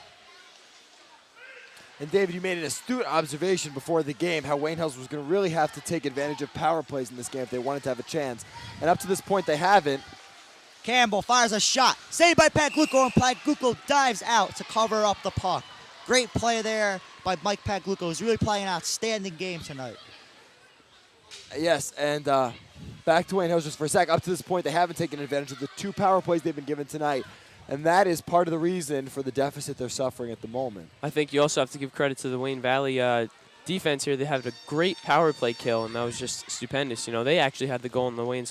And David, you made an astute observation before the game how Wayne Hills was going to really have to take advantage of power plays in this game if they wanted to have a chance. And up to this point, they haven't. Campbell fires a shot. Saved by Pagluco, and Pagluco dives out to cover up the puck. Great play there by Mike Pagluco, who's really playing an outstanding game tonight. Yes, and back to Wayne Hills just for a sec. Up to this point, they haven't taken advantage of the 2 power plays they've been given tonight, and that is part of the reason for the deficit they're suffering at the moment. I think you also have to give credit to the Wayne Valley defense here. They had a great power play kill, and that was just stupendous. You know, they actually had the goal in the Wayne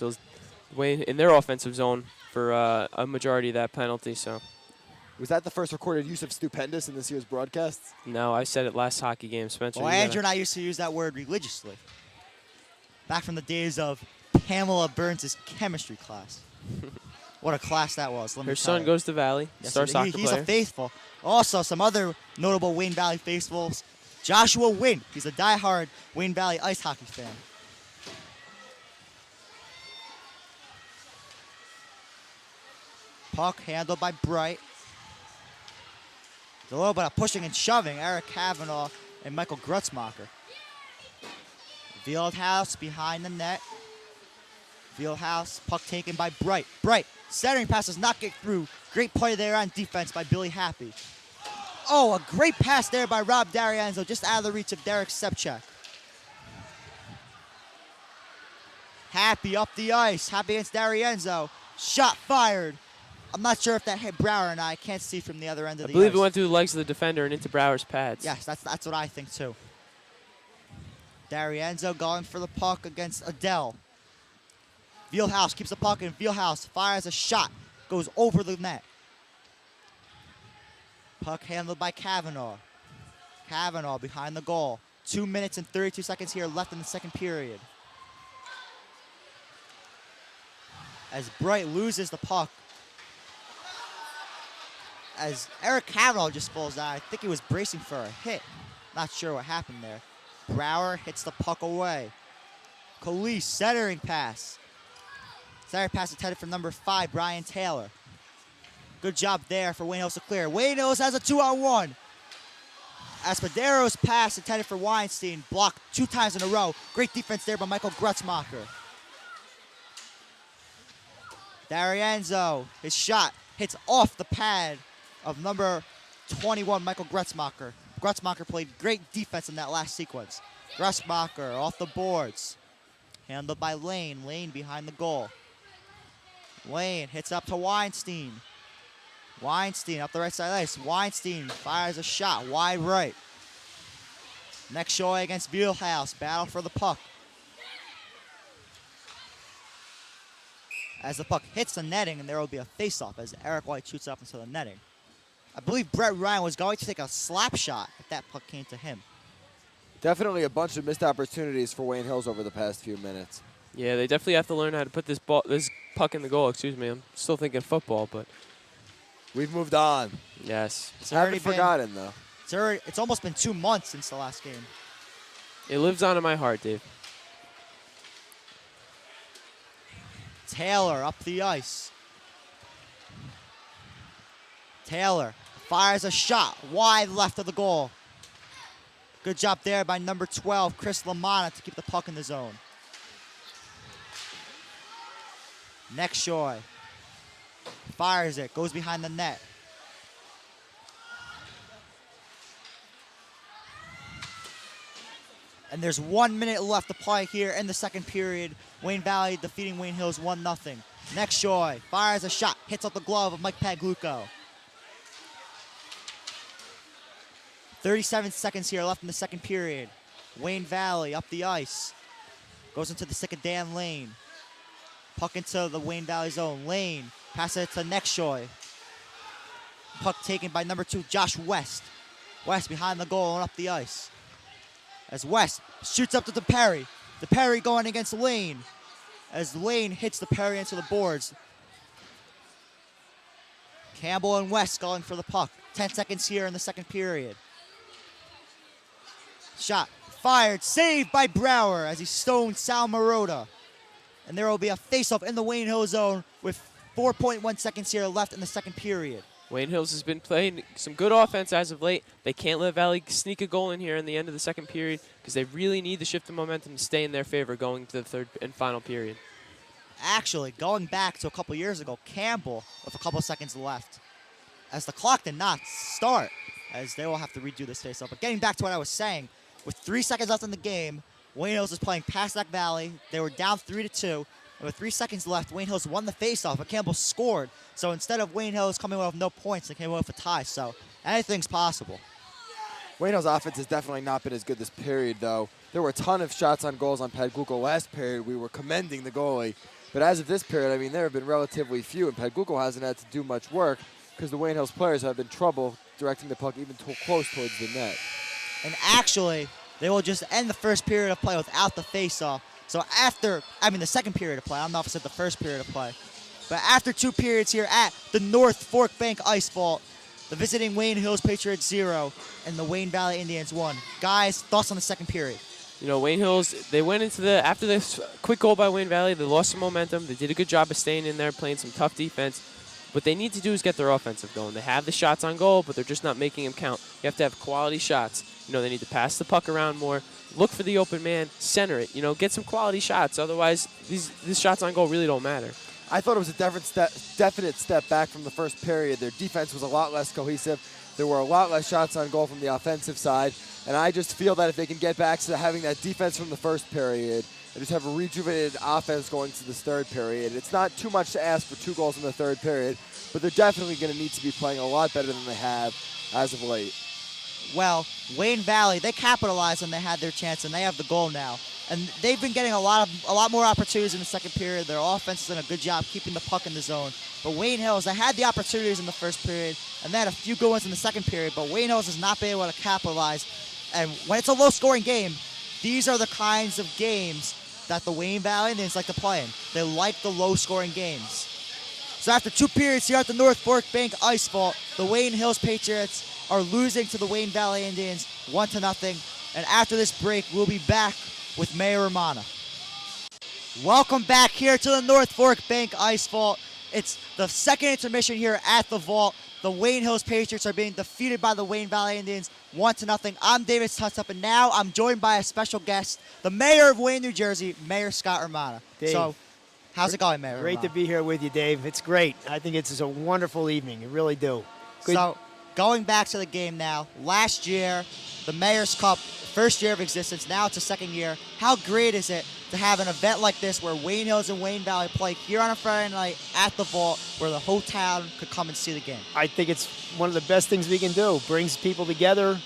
in their offensive zone for a majority of that penalty. So, Was that the first recorded use of stupendous in this year's broadcasts? no, I said it last hockey game, Spencer. Well, you gotta- Andrew and I used to use that word religiously. Back from the days of Pamela Burns' chemistry class. What a class that was. Let me Her tell son you. goes to Valley, Yes, star soccer he's player. a faithful. Also, some other notable Wayne Valley faithfuls. Joshua Wynn. He's a diehard Wayne Valley ice hockey fan. Puck handled by Bright. There's a little bit of pushing and shoving. Eric Kavanaugh and Michael Grutzmacher. Fieldhouse behind the net. Fieldhouse, puck taken by Bright. Bright, centering pass does not get through. Great play there on defense by Billy Happy. Oh, a great pass there by Rob D'Arienzo, just out of the reach of Derek Sepchak. Happy up the ice. Happy against D'Arienzo. Shot fired. I'm not sure if that hit Brower or not. I can't see from the other end of I the believe ice. it went through the legs of the defender and into Brower's pads. Yes, that's what I think too. D'Arienzo going for the puck against Adele. Fieldhouse keeps the puck in. Fieldhouse fires a shot. Goes over the net. Puck handled by Kavanaugh. Kavanaugh behind the goal. 2 minutes and 32 seconds here left in the second period. As Bright loses the puck. As Eric Kavanaugh just falls down. I think he was bracing for a hit. Not sure what happened there. Brower hits the puck away. Colise centering pass. Centering pass intended for number 5, Brian Taylor. Good job there for Wayne Hills to clear. Wayne Hills has a 2-on-1. Espadero's pass intended for Weinstein. Blocked 2 times in a row. Great defense there by Michael Grutzmacher. D'Arienzo, his shot hits off the pad of number 21, Michael Grutzmacher. Grutzmacher played great defense in that last sequence. Grutzmacher off the boards. Handled by Lane. Lane behind the goal. Lane hits up to Weinstein. Weinstein up the right side of the ice. Weinstein fires a shot wide right. Next show against Fieldhouse. Battle for the puck. As the puck hits the netting, and there will be a face-off as Eric White shoots up into the netting. I believe Brett Ryan was going to take a slap shot if that puck came to him. Definitely a bunch of missed opportunities for Wayne Hills over the past few minutes. Yeah, they definitely have to learn how to put this puck in the goal. Excuse me, I'm still thinking football, but We've moved on. yes, It's Haven't already been, forgotten, though. it's almost been 2 months since the last game. it lives on in my heart, Dave. Taylor up the ice. Taylor fires a shot wide left of the goal. Good job there by number 12, Chris Lamanna, to keep the puck in the zone. Next Shoy fires it, goes behind the net. And there's 1 minute left to play here in the second period. Wayne Valley defeating Wayne Hills 1-0. Next Shoy fires a shot, hits off the glove of Mike Pagluco. 37 seconds here left in the second period. Wayne Valley up the ice. Goes into the second Dan Lane. Puck into the Wayne Valley zone. Lane passes it to next Shoy. Puck taken by number 2, Josh West. West behind the goal and up the ice. As West shoots up to DePerry. DePerry going against Lane. As Lane hits DePerry into the boards. Campbell and West going for the puck. 10 seconds here in the second period. Shot fired, saved by Brower as he stoned Sal Marotta. And there will be a face-off in the Wayne Hill zone with 4.1 seconds here left in the second period. Wayne Hills has been playing some good offense as of late. They can't let Valley sneak a goal in here in the end of the second period because they really need the shift of momentum to stay in their favor going to the third and final period. Actually, going back to a couple years ago, Campbell with a couple seconds left, as the clock did not start, as they will have to redo this face-off. But getting back to what I was saying, with 3 seconds left in the game, Wayne Hills is playing Passac Valley. They were down 3-2. And with 3 seconds left, Wayne Hills won the faceoff, but Campbell scored. So instead of Wayne Hills coming away with no points, they came away with a tie. So anything's possible. Wayne Hill's offense has definitely not been as good this period, though. There were a ton of shots on goals on Padgoogle last period. We were commending the goalie. But as of this period, I mean, there have been relatively few, and Padgoogle hasn't had to do much work because the Wayne Hills players have been trouble directing the puck even close towards the net. And actually, they will just end the first period of play without the faceoff. So the second period of play. I don't know if I said the first period of play. But after 2 periods here at the North Fork Bank Ice Vault, the visiting Wayne Hills Patriots 0 and the Wayne Valley Indians 1. Guys, thoughts on the second period? You know, Wayne Hills, they went into after this quick goal by Wayne Valley, they lost some momentum. They did a good job of staying in there, playing some tough defense. What they need to do is get their offensive going. They have the shots on goal, but they're just not making them count. You have to have quality shots. You know, they need to pass the puck around more, look for the open man, center it, get some quality shots. Otherwise, these shots on goal really don't matter. I thought it was a definite step back from the first period. Their defense was a lot less cohesive. There were a lot less shots on goal from the offensive side. And I just feel that if they can get back to having that defense from the first period and just have a rejuvenated offense going to this third period, it's not too much to ask for 2 goals in the third period, but they're definitely going to need to be playing a lot better than they have as of late. Well, Wayne Valley, they capitalized when they had their chance, and they have the goal now. And they've been getting a lot more opportunities in the second period. Their offense has done a good job keeping the puck in the zone. But Wayne Hills, they had the opportunities in the first period, and they had a few good ones in the second period, but Wayne Hills has not been able to capitalize. And when it's a low-scoring game, these are the kinds of games that the Wayne Valley Indians like to play in. They like the low-scoring games. So after 2 periods here at the North Fork Bank Ice Vault, the Wayne Hills Patriots are losing to the Wayne Valley Indians 1-0. And after this break, we'll be back with Mayor Romana. Welcome back here to the North Fork Bank Ice Vault. It's the second intermission here at the Vault. The Wayne Hills Patriots are being defeated by the Wayne Valley Indians 1-0. I'm David Suntup, and now I'm joined by a special guest, the Mayor of Wayne, New Jersey, Mayor Scott Romana. Dave, so, how's it going, Mayor Great Romana? to be here with you, Dave. It's great. I think it's a wonderful evening. You really do. Good. So, going back to the game now, last year, the Mayor's Cup, first year of existence, now it's a second year. How great is it to have an event like this where Wayne Hills and Wayne Valley play here on a Friday night at the Vault where the whole town could come and see the game? I think it's one of the best things we can do. Brings people together.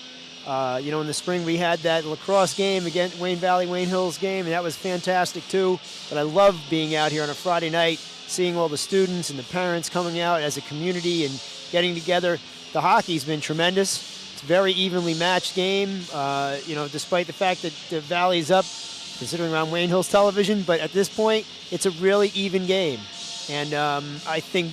In the spring we had that lacrosse game against Wayne Valley, Wayne Hills game, and that was fantastic too. But I love being out here on a Friday night, seeing all the students and the parents coming out as a community and getting together. The hockey's been tremendous. It's a very evenly matched game, despite the fact that the Valley's up, considering on Wayne Hills television, but at this point, it's a really even game. And I think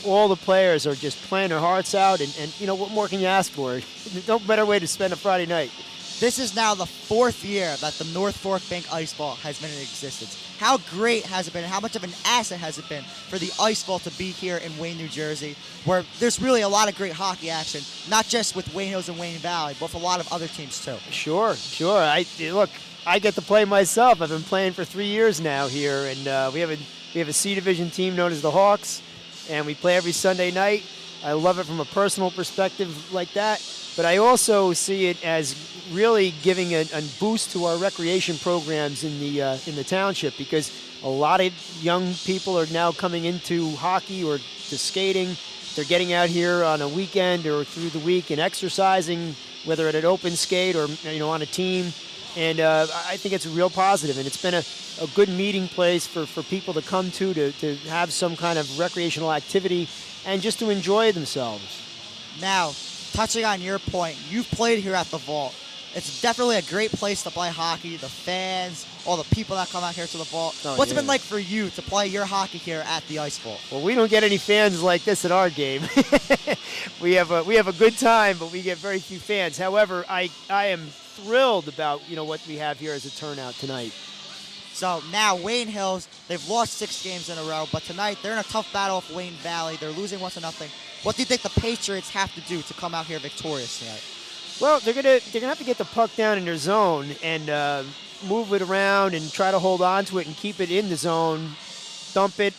all the players are just playing their hearts out, and what more can you ask for? No better way to spend a Friday night. This is now the 4th year that the North Fork Bank Ice Vault has been in existence. How great has it been? How much of an asset has it been for the Ice Vault to be here in Wayne, New Jersey, where there's really a lot of great hockey action, not just with Wayne Hills and Wayne Valley, but with a lot of other teams too? Sure. I get to play myself. I've been playing for 3 years now here, and we have a C Division team known as the Hawks, and we play every Sunday night. I love it from a personal perspective like that, but I also see it as really giving a boost to our recreation programs in the township, because a lot of young people are now coming into hockey or to skating. They're getting out here on a weekend or through the week and exercising, whether at an open skate or on a team. And I think it's a real positive, and it's been a good meeting place for people to come to have some kind of recreational activity and just to enjoy themselves. Now, touching on your point, you've played here at the Vault. It's definitely a great place to play hockey. The fans, all the people that come out here to the Vault. What's it been like for you to play your hockey here at the Ice Vault? Well, we don't get any fans like this at our game. we have a good time, but we get very few fans. However, I am thrilled about what we have here as a turnout tonight. So now Wayne Hills, they've lost 6 games in a row, but tonight they're in a tough battle with Wayne Valley. They're losing 1-0. What do you think the Patriots have to do to come out here victorious tonight? Well, they're gonna have to get the puck down in their zone and move it around and try to hold on to it and keep it in the zone. Dump it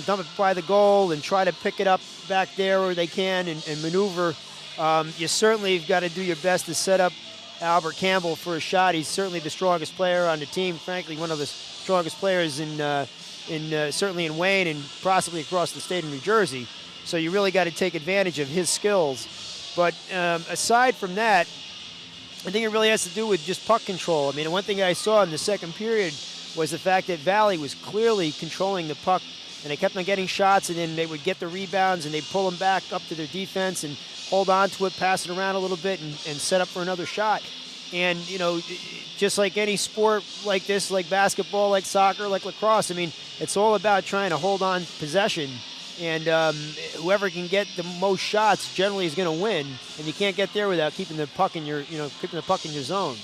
dump it by the goal and try to pick it up back there where they can and maneuver. You certainly have got to do your best to set up Albert Campbell for a shot. He's certainly the strongest player on the team. Frankly, one of the strongest players in certainly in Wayne and possibly across the state of New Jersey. So you really got to take advantage of his skills. But aside from that, I think it really has to do with just puck control. I mean, one thing I saw in the second period was the fact that Valley was clearly controlling the puck, and they kept on getting shots, and then they would get the rebounds, and they'd pull them back up to their defense and hold on to it, pass it around a little bit, and set up for another shot. And, you know, just like any sport like this, like basketball, like soccer, like lacrosse, I mean, it's all about trying to hold on possession. And whoever can get the most shots generally is going to win. And you can't get there without keeping the puck in your, keeping the puck in your zone.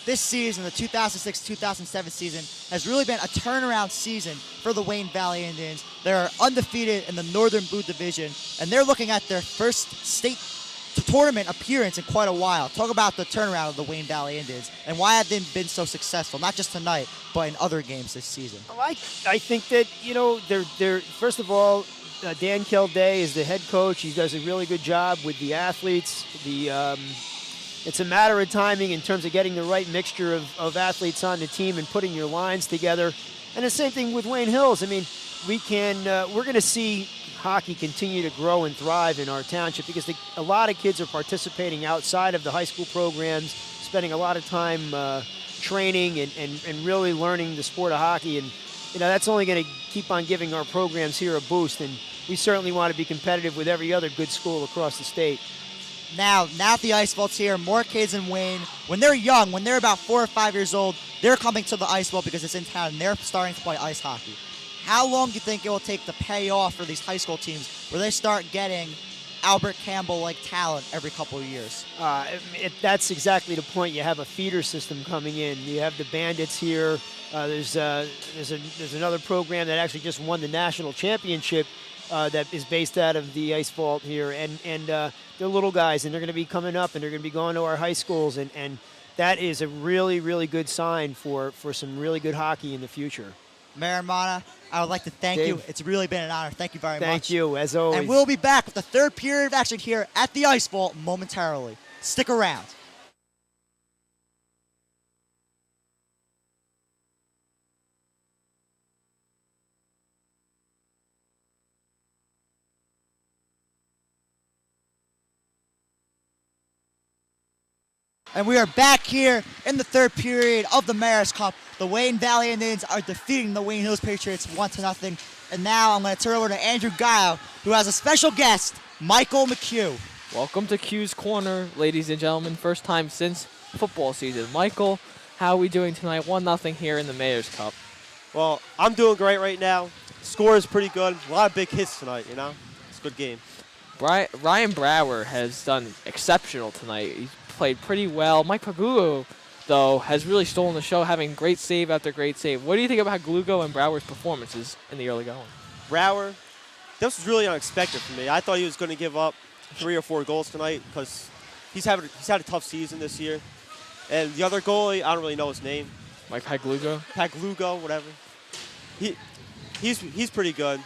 This season, the 2006-2007 season, has really been a turnaround season for the Wayne Valley Indians. They're undefeated in the Northern Blue Division, and they're looking at their first state tournament appearance in quite a while. Talk about the turnaround of the Wayne Valley Indians and why have they been so successful, not just tonight, but in other games this season. Well, I think that, they're first of all, Dan Kilday is the head coach. He does a really good job with the athletes. It's a matter of timing in terms of getting the right mixture of athletes on the team and putting your lines together. And the same thing with Wayne Hills. I mean, we're going to see hockey continue to grow and thrive in our township because a lot of kids are participating outside of the high school programs, spending a lot of time training and really learning the sport of hockey. And, that's only going to keep on giving our programs here a boost. And we certainly want to be competitive with every other good school across the state. Now the Ice Vault's here, more kids in Wayne. When they're young, when they're about 4 or 5 years old, they're coming to the Ice Vault because it's in town and they're starting to play ice hockey. How long do you think it will take to pay off for these high school teams where they start getting Albert Campbell-like talent every couple of years? That's exactly the point. You have a feeder system coming in. You have the Bandits here. There's another program that actually just won the national championship that is based out of the Ice Vault here, and they're little guys, and they're going to be coming up, and they're going to be going to our high schools, and that is a really, really good sign for some really good hockey in the future. Mayor Mana, I would like to thank you. It's really been an honor. Thank you very much. Thank you, as always. And we'll be back with the third period of action here at the Ice Vault momentarily. Stick around. And we are back here in the third period of the Mayor's Cup. The Wayne Valley Indians are defeating the Wayne Hills Patriots 1-0. And now I'm going to turn over to Andrew Gayo, who has a special guest, Michael McHugh. Welcome to Q's Corner, ladies and gentlemen. First time since football season. Michael, how are we doing tonight? 1-0 here in the Mayor's Cup. Well, I'm doing great right now. Score is pretty good. A lot of big hits tonight, It's a good game. Ryan Brower has done exceptional tonight. He's played pretty well. Mike Paglugo, though, has really stolen the show, having great save after great save. What do you think about Glugo and Brower's performances in the early going? Brower, this was really unexpected for me. I thought he was going to give up 3 or 4 goals tonight because he's had a tough season this year. And the other goalie, I don't really know his name. Mike Paglugo? Paglugo, whatever. He's pretty good.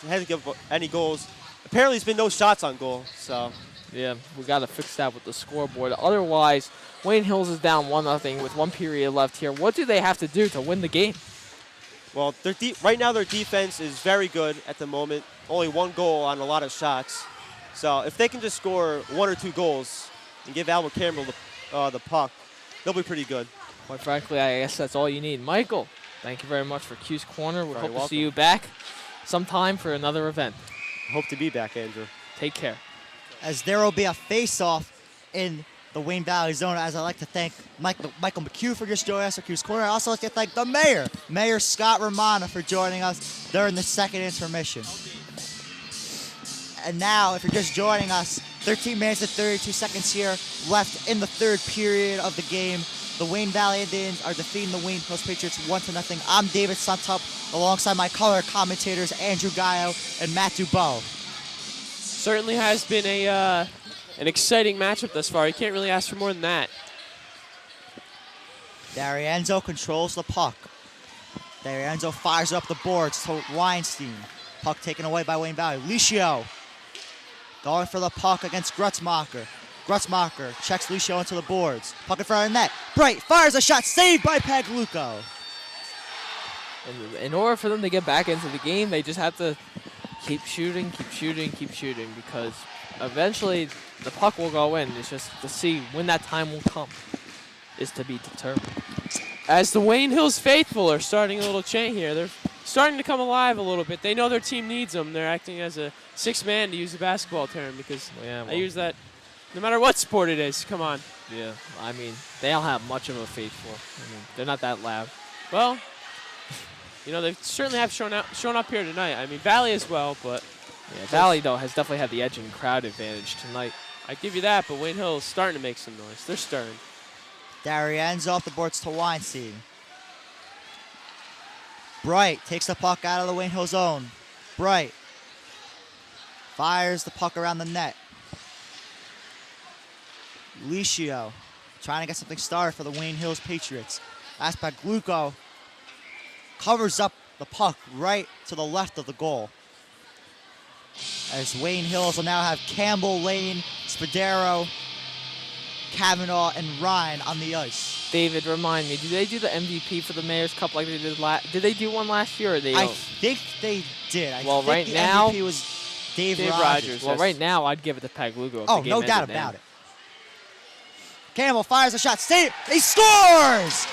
He hasn't given up any goals. Apparently, there's been no shots on goal, so... Yeah, we got to fix that with the scoreboard. Otherwise, Wayne Hills is down 1-0 with 1 period left here. What do they have to do to win the game? Well, right now their defense is very good at the moment. Only 1 goal on a lot of shots. So if they can just score 1 or 2 goals and give Albert Campbell the puck, they'll be pretty good. Quite frankly, I guess that's all you need. Michael, thank you very much for Q's Corner. We hope to see you back sometime for another event. Hope to be back, Andrew. Take care. As there will be a face-off in the Wayne Valley zone, as I'd like to thank Michael McHugh for just joining us at Q's Corner. I'd also like to thank the mayor, Mayor Scott Romana, for joining us during the second intermission. And now, if you're just joining us, 13 minutes and 32 seconds here left in the third period of the game. The Wayne Valley Indians are defeating the Wayne Hills Patriots 1-0. I'm David Suntup, alongside my color commentators Andrew Gayo and Matt Dubow. Certainly has been an exciting matchup thus far. You can't really ask for more than that. D'Arienzo controls the puck. D'Arienzo fires up the boards to Weinstein. Puck taken away by Wayne Valley. Licio going for the puck against Grutzmacher. Grutzmacher checks Lucio into the boards. Puck in front of the net. Bright fires a shot, saved by Pagluco. In order for them to get back into the game, they just have to keep shooting, because eventually the puck will go in. It's just to see when that time will come is to be determined. As the Wayne Hills faithful are starting a little chant here, they're starting to come alive a little bit. They know their team needs them. They're acting as a sixth man, to use a basketball term, because I use that no matter what sport it is. Come on. Yeah, I mean, they don't have much of a faithful. I mean, they're not that loud. Well, they certainly have shown up here tonight. I mean, Valley as well, but yeah, Valley, though, has definitely had the edge and crowd advantage tonight. I give you that, but Wayne Hill is starting to make some noise. They're stirring. Darienne's off the boards to Weinstein. Bright takes the puck out of the Wayne Hill zone. Bright fires the puck around the net. Licio trying to get something started for the Wayne Hills Patriots. As Pagluco covers up the puck right to the left of the goal. As Wayne Hills will now have Campbell, Lane, Spadero, Kavanaugh, and Ryan on the ice. David, remind me, did they do the MVP for the Mayor's Cup like they did last? Did they do one last year, or they? I think they did. I think right the now, MVP was Dave Dave Rogers. Rogers. Well, right now, I'd give it to Pagluco. Oh, no doubt about it. Campbell fires a shot. Save. He scores!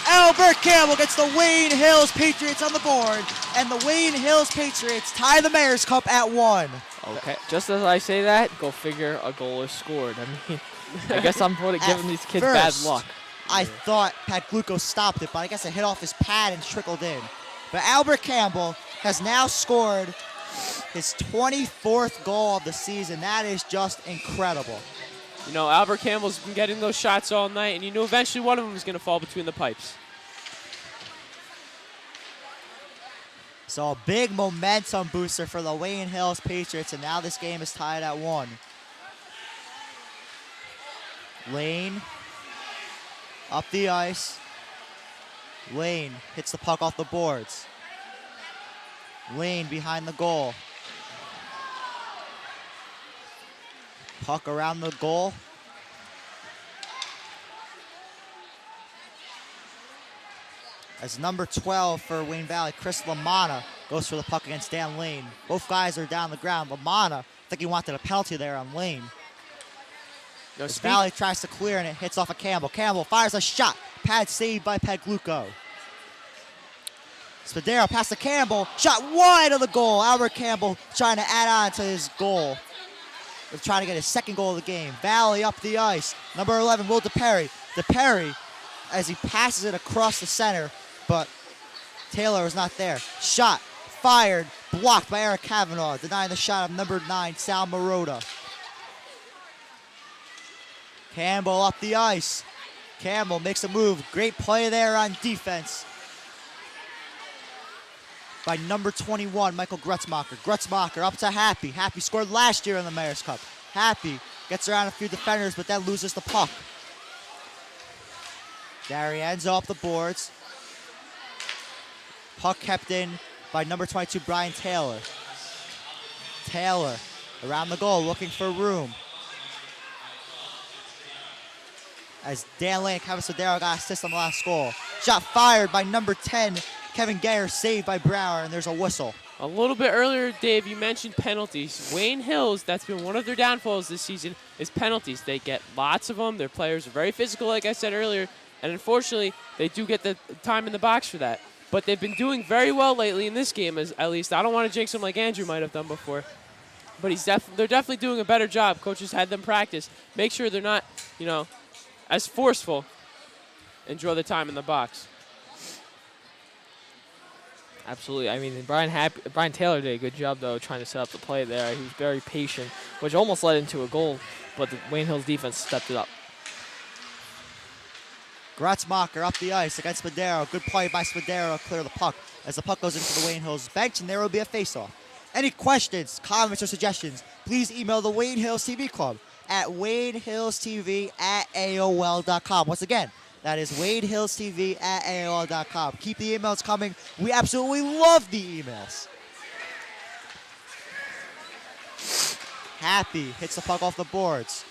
Albert Campbell gets the Wayne Hills Patriots on the board, and the Wayne Hills Patriots tie the Mayor's Cup at 1. Okay, just as I say that, go figure a goal is scored. I mean, I guess I'm giving these kids bad luck. I thought Pagluco stopped it, but I guess it hit off his pad and trickled in. But Albert Campbell has now scored his 24th goal of the season. That is just incredible. Albert Campbell's been getting those shots all night, and eventually one of them is going to fall between the pipes. So a big momentum booster for the Wayne Hills Patriots, and now this game is tied at 1. Lane up the ice. Lane hits the puck off the boards. Lane behind the goal. Puck around the goal. As number 12 for Wayne Valley, Chris LaManna, goes for the puck against Dan Lane. Both guys are down the ground. LaManna, I think he wanted a penalty there on Lane. As Valley tries to clear, and it hits off of Campbell. Campbell fires a shot. Pad saved by Pagluco. Spadero past to Campbell. Shot wide of the goal. Albert Campbell trying to add on to his goal. They're trying to get his second goal of the game. Valley up the ice. Number 11, Will DePerry. DePerry, as he passes it across the center, but Taylor is not there. Shot fired, blocked by Eric Kavanaugh, denying the shot of number 9, Sal Marotta. Campbell up the ice. Campbell makes a move. Great play there on defense by number 21, Michael Grutzmacher. Grutzmacher up to Happy. Happy scored last year in the Mayor's Cup. Happy gets around a few defenders, but then loses the puck. Darienne's off the boards. Puck kept in by number 22, Brian Taylor. Taylor around the goal, looking for room. As Dan Lane, Kevin Sodero got assist on the last goal. Shot fired by number 10, Kevin Gayer, saved by Brower, and there's a whistle. A little bit earlier, Dave, you mentioned penalties. Wayne Hills, that's been one of their downfalls this season, is penalties. They get lots of them. Their players are very physical, like I said earlier, and unfortunately, they do get the time in the box for that. But they've been doing very well lately in this game, at least. I don't want to jinx them like Andrew might have done before. But they're definitely doing a better job. Coaches had them practice. Make sure they're not, as forceful and draw the time in the box. Absolutely. I mean, Brian Taylor did a good job, though, trying to set up the play there. He was very patient, which almost led into a goal, but the Wayne Hills defense stepped it up. Grutzmacher up the ice against Spadero. Good play by Spadero to clear the puck as the puck goes into the Wayne Hills bench, and there will be a face-off. Any questions, comments, or suggestions, please email the Wayne Hills TV Club at WayneHillsTV@AOL.com. Once again, that is WayneHillsTV@AOL.com. Keep the emails coming. We absolutely love the emails. Happy hits the puck off the boards.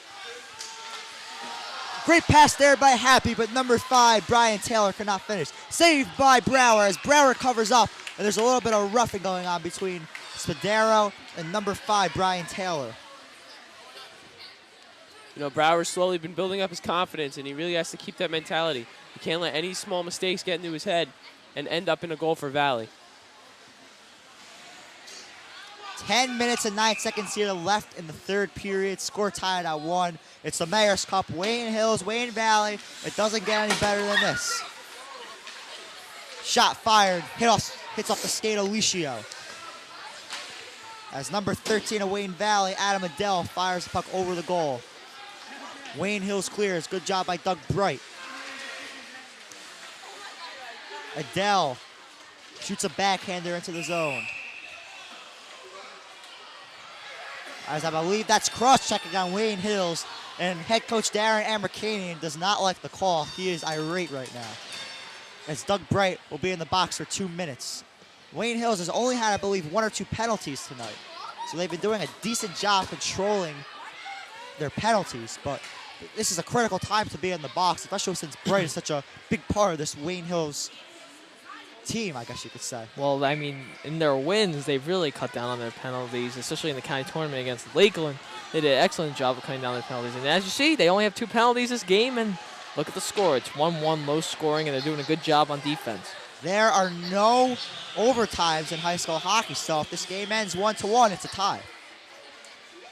Great pass there by Happy, but number 5, Brian Taylor, could not finish. Saved by Brower as Brower covers up, and there's a little bit of roughing going on between Spadaro and number 5, Brian Taylor. You know, Brower's slowly been building up his confidence, and he really has to keep that mentality. He can't let any small mistakes get into his head and end up in a goal for Valley. 10 minutes and 9 seconds here left in the third period. Score tied at 1. It's the Mayor's Cup. Wayne Hills, Wayne Valley. It doesn't get any better than this. Shot fired. Hits off the skate of Licio. As number 13 of Wayne Valley, Adam Adele, fires the puck over the goal. Wayne Hills clears. Good job by Doug Bright. Adele shoots a backhander into the zone. As I believe that's cross-checking on Wayne Hills, and head coach Darren Amerkanian does not like the call. He is irate right now. As Doug Bright will be in the box for 2 minutes. Wayne Hills has only had, I believe, 1 or 2 penalties tonight. So they've been doing a decent job controlling their penalties, but this is a critical time to be in the box, especially since Bright is such a big part of this Wayne Hills team, I guess you could say. Well, I mean, in their wins, they've really cut down on their penalties, especially in the county tournament against Lakeland. They did an excellent job of cutting down their penalties. And as you see, they only have 2 penalties this game, and look at the score. It's 1-1, low scoring, and they're doing a good job on defense. There are no overtimes in high school hockey, so if this game ends 1-1, it's a tie.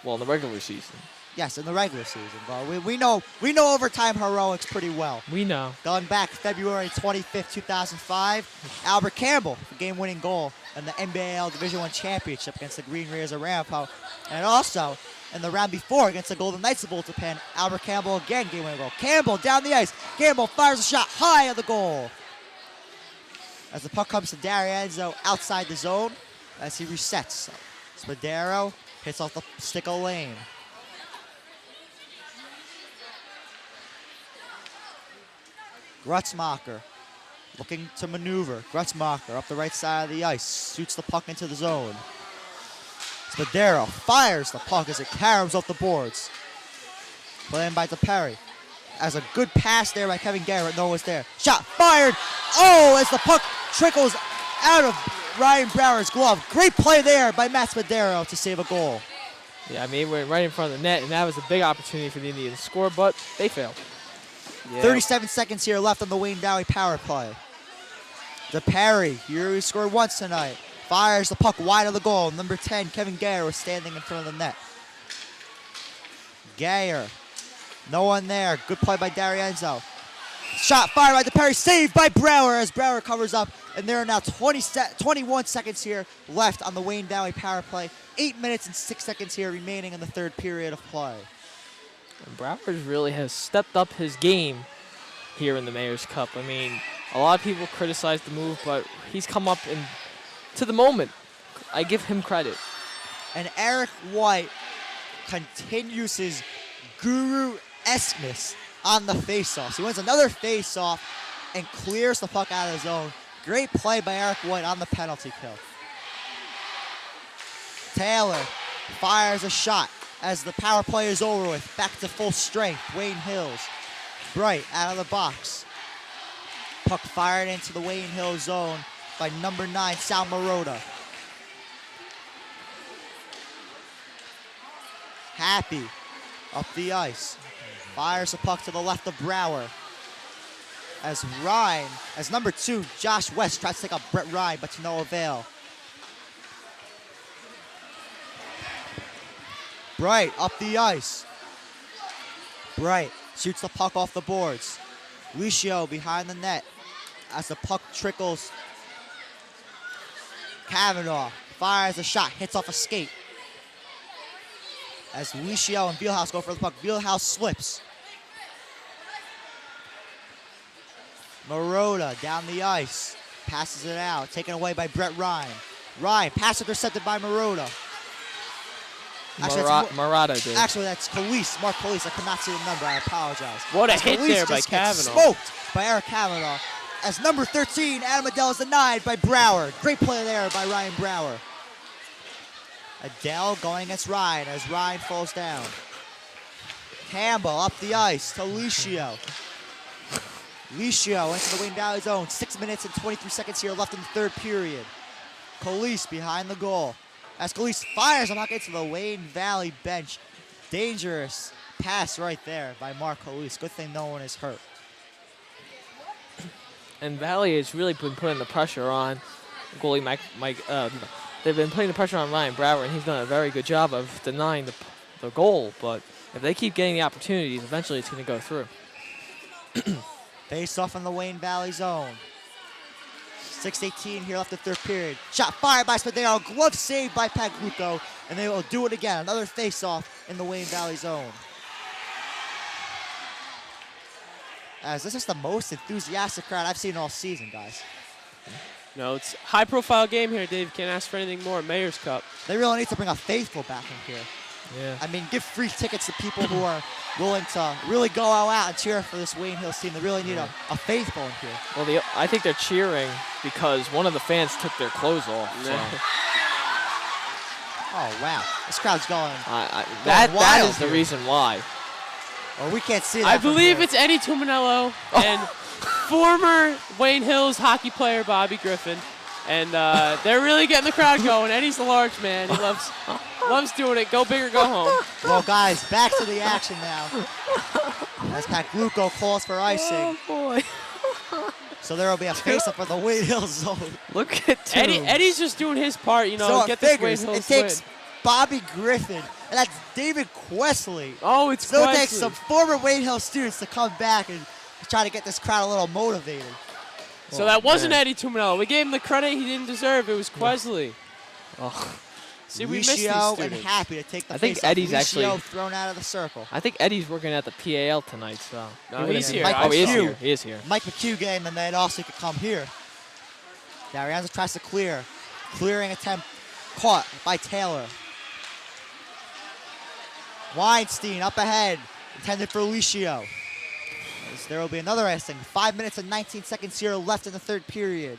Well, in the regular season. Yes, in the regular season, but we know overtime heroics pretty well. We know. Going back February 25th, 2005, Albert Campbell, the game-winning goal in the NBAL Division I championship against the Green Rays of Rampo, and also in the round before against the Golden Knights of Boltapan, Albert Campbell again game-winning goal. Campbell down the ice. Campbell fires a shot high of the goal. As the puck comes to D'Arienzo outside the zone, as he resets. Spadaro hits off the stick of Lane. Grutzmacher looking to maneuver. Grutzmacher up the right side of the ice. Shoots the puck into the zone. Spadaro fires the puck as it caroms off the boards. Playing by DePerry. As a good pass there by Kevin Garrett. No one's there. Shot fired. Oh, as the puck trickles out of Ryan Brower's glove. Great play there by Matt Spadaro to save a goal. Yeah, I mean, we're right in front of the net, and that was a big opportunity for the Indians to score, but they failed. Yeah. 37 seconds here left on the Wayne Valley power play. DePerry, he scored once tonight. Fires the puck wide of the goal. Number 10, Kevin Gayer, was standing in front of the net. Gayer, no one there. Good play by D'Arienzo. Shot fired by DePerry, saved by Brower as Brower covers up. And there are now 21 seconds here left on the Wayne Valley power play. 8 minutes and 6 seconds here remaining in the third period of play. And Browers really has stepped up his game here in the Mayor's Cup. I mean, a lot of people criticize the move, but he's come up to the moment. I give him credit. And Eric White continues his guru-esqueness on the face-offs. He wins another face-off and clears the puck out of his zone. Great play by Eric White on the penalty kill. Taylor fires a shot as the power play is over with. Back to full strength, Wayne Hills. Bright out of the box. Puck fired into the Wayne Hills zone by number 9, Sal Marotta. Happy up the ice. Fires the puck to the left of Brower. As number 2, Josh West tries to take up Brett Ryan, but to no avail. Bright up the ice. Bright shoots the puck off the boards. Licio behind the net as the puck trickles. Kavanaugh fires a shot, hits off a skate. As Licio and Vielhaus go for the puck, Vielhaus slips. Marotta down the ice, passes it out, taken away by Brett Ryan. Ryan, pass intercepted by Marotta. Marotta did. Actually, that's Calise, Mark Calise. I could not see the number. I apologize. What a As hit Calise there by just gets Kavanaugh. smoked by Eric Kavanaugh. As number 13, Adam Adele is denied by Brower. Great play there by Ryan Brower. Adele going against Ryan as Ryan falls down. Campbell up the ice to Licio. Licio into the Wayne Valley zone. 6 minutes and 23 seconds here left in the third period. Calise behind the goal. As Calise fires a puck into the Wayne Valley bench. Dangerous pass right there by Mark Calise. Good thing no one is hurt. And Valley has really been putting the pressure on goalie Mike. They've been putting the pressure on Ryan Brower, and he's done a very good job of denying the goal. But if they keep getting the opportunities, eventually it's going to go through. Face off in the Wayne Valley zone. 6:18 here left the third period. Shot fired by Spadero. Glove saved by Pagluco. And they will do it again. Another face off in the Wayne Valley zone. As this is the most enthusiastic crowd I've seen all season, guys. No, it's a high-profile game here, Dave. Can't ask for anything more. Mayor's Cup. They really need to bring a faithful back in here. Yeah. I mean, give free tickets to people who are willing to really go all out and cheer for this Wayne Hills team. They really need a faithful in here. Well, I think they're cheering because one of the fans took their clothes off. So. Oh, wow. This crowd's going. That wild is the here. reason why. Oh, we can't see that. I from believe here. it's Eddie Tuminello and former Wayne Hills hockey player Bobby Griffin. And they're really getting the crowd going. Eddie's the large man. He loves doing it. Go big or go home. Well, guys, back to the action now. As Pagluco calls for icing. Oh, boy. So there will be a face-up for the Wayne Hills zone. Look at Tim. Eddie's just doing his part, you know, So it get this Wayne figures Hills it takes win. Bobby Griffin, and that's David Questley. Oh, it's So it Questley. takes some former Wayne Hills students to come back and try to get this crowd a little motivated. So that wasn't Eddie Tuminello. We gave him the credit he didn't deserve. It was Questley. Oh. See, we missed these Licio and students. Happy to take the I think face-off. Eddie's Licio actually- thrown out of the circle. I think Eddie's working at the PAL tonight, so. No, He he's would've here. been- Mike Oh, he is McHugh. here. He is here. Mike McHugh game, and then also could come here. Darianza tries to clear. Clearing attempt caught by Taylor. Weinstein up ahead, intended for Licio. As there will be another icing. 5 minutes and 19 seconds here left in the third period.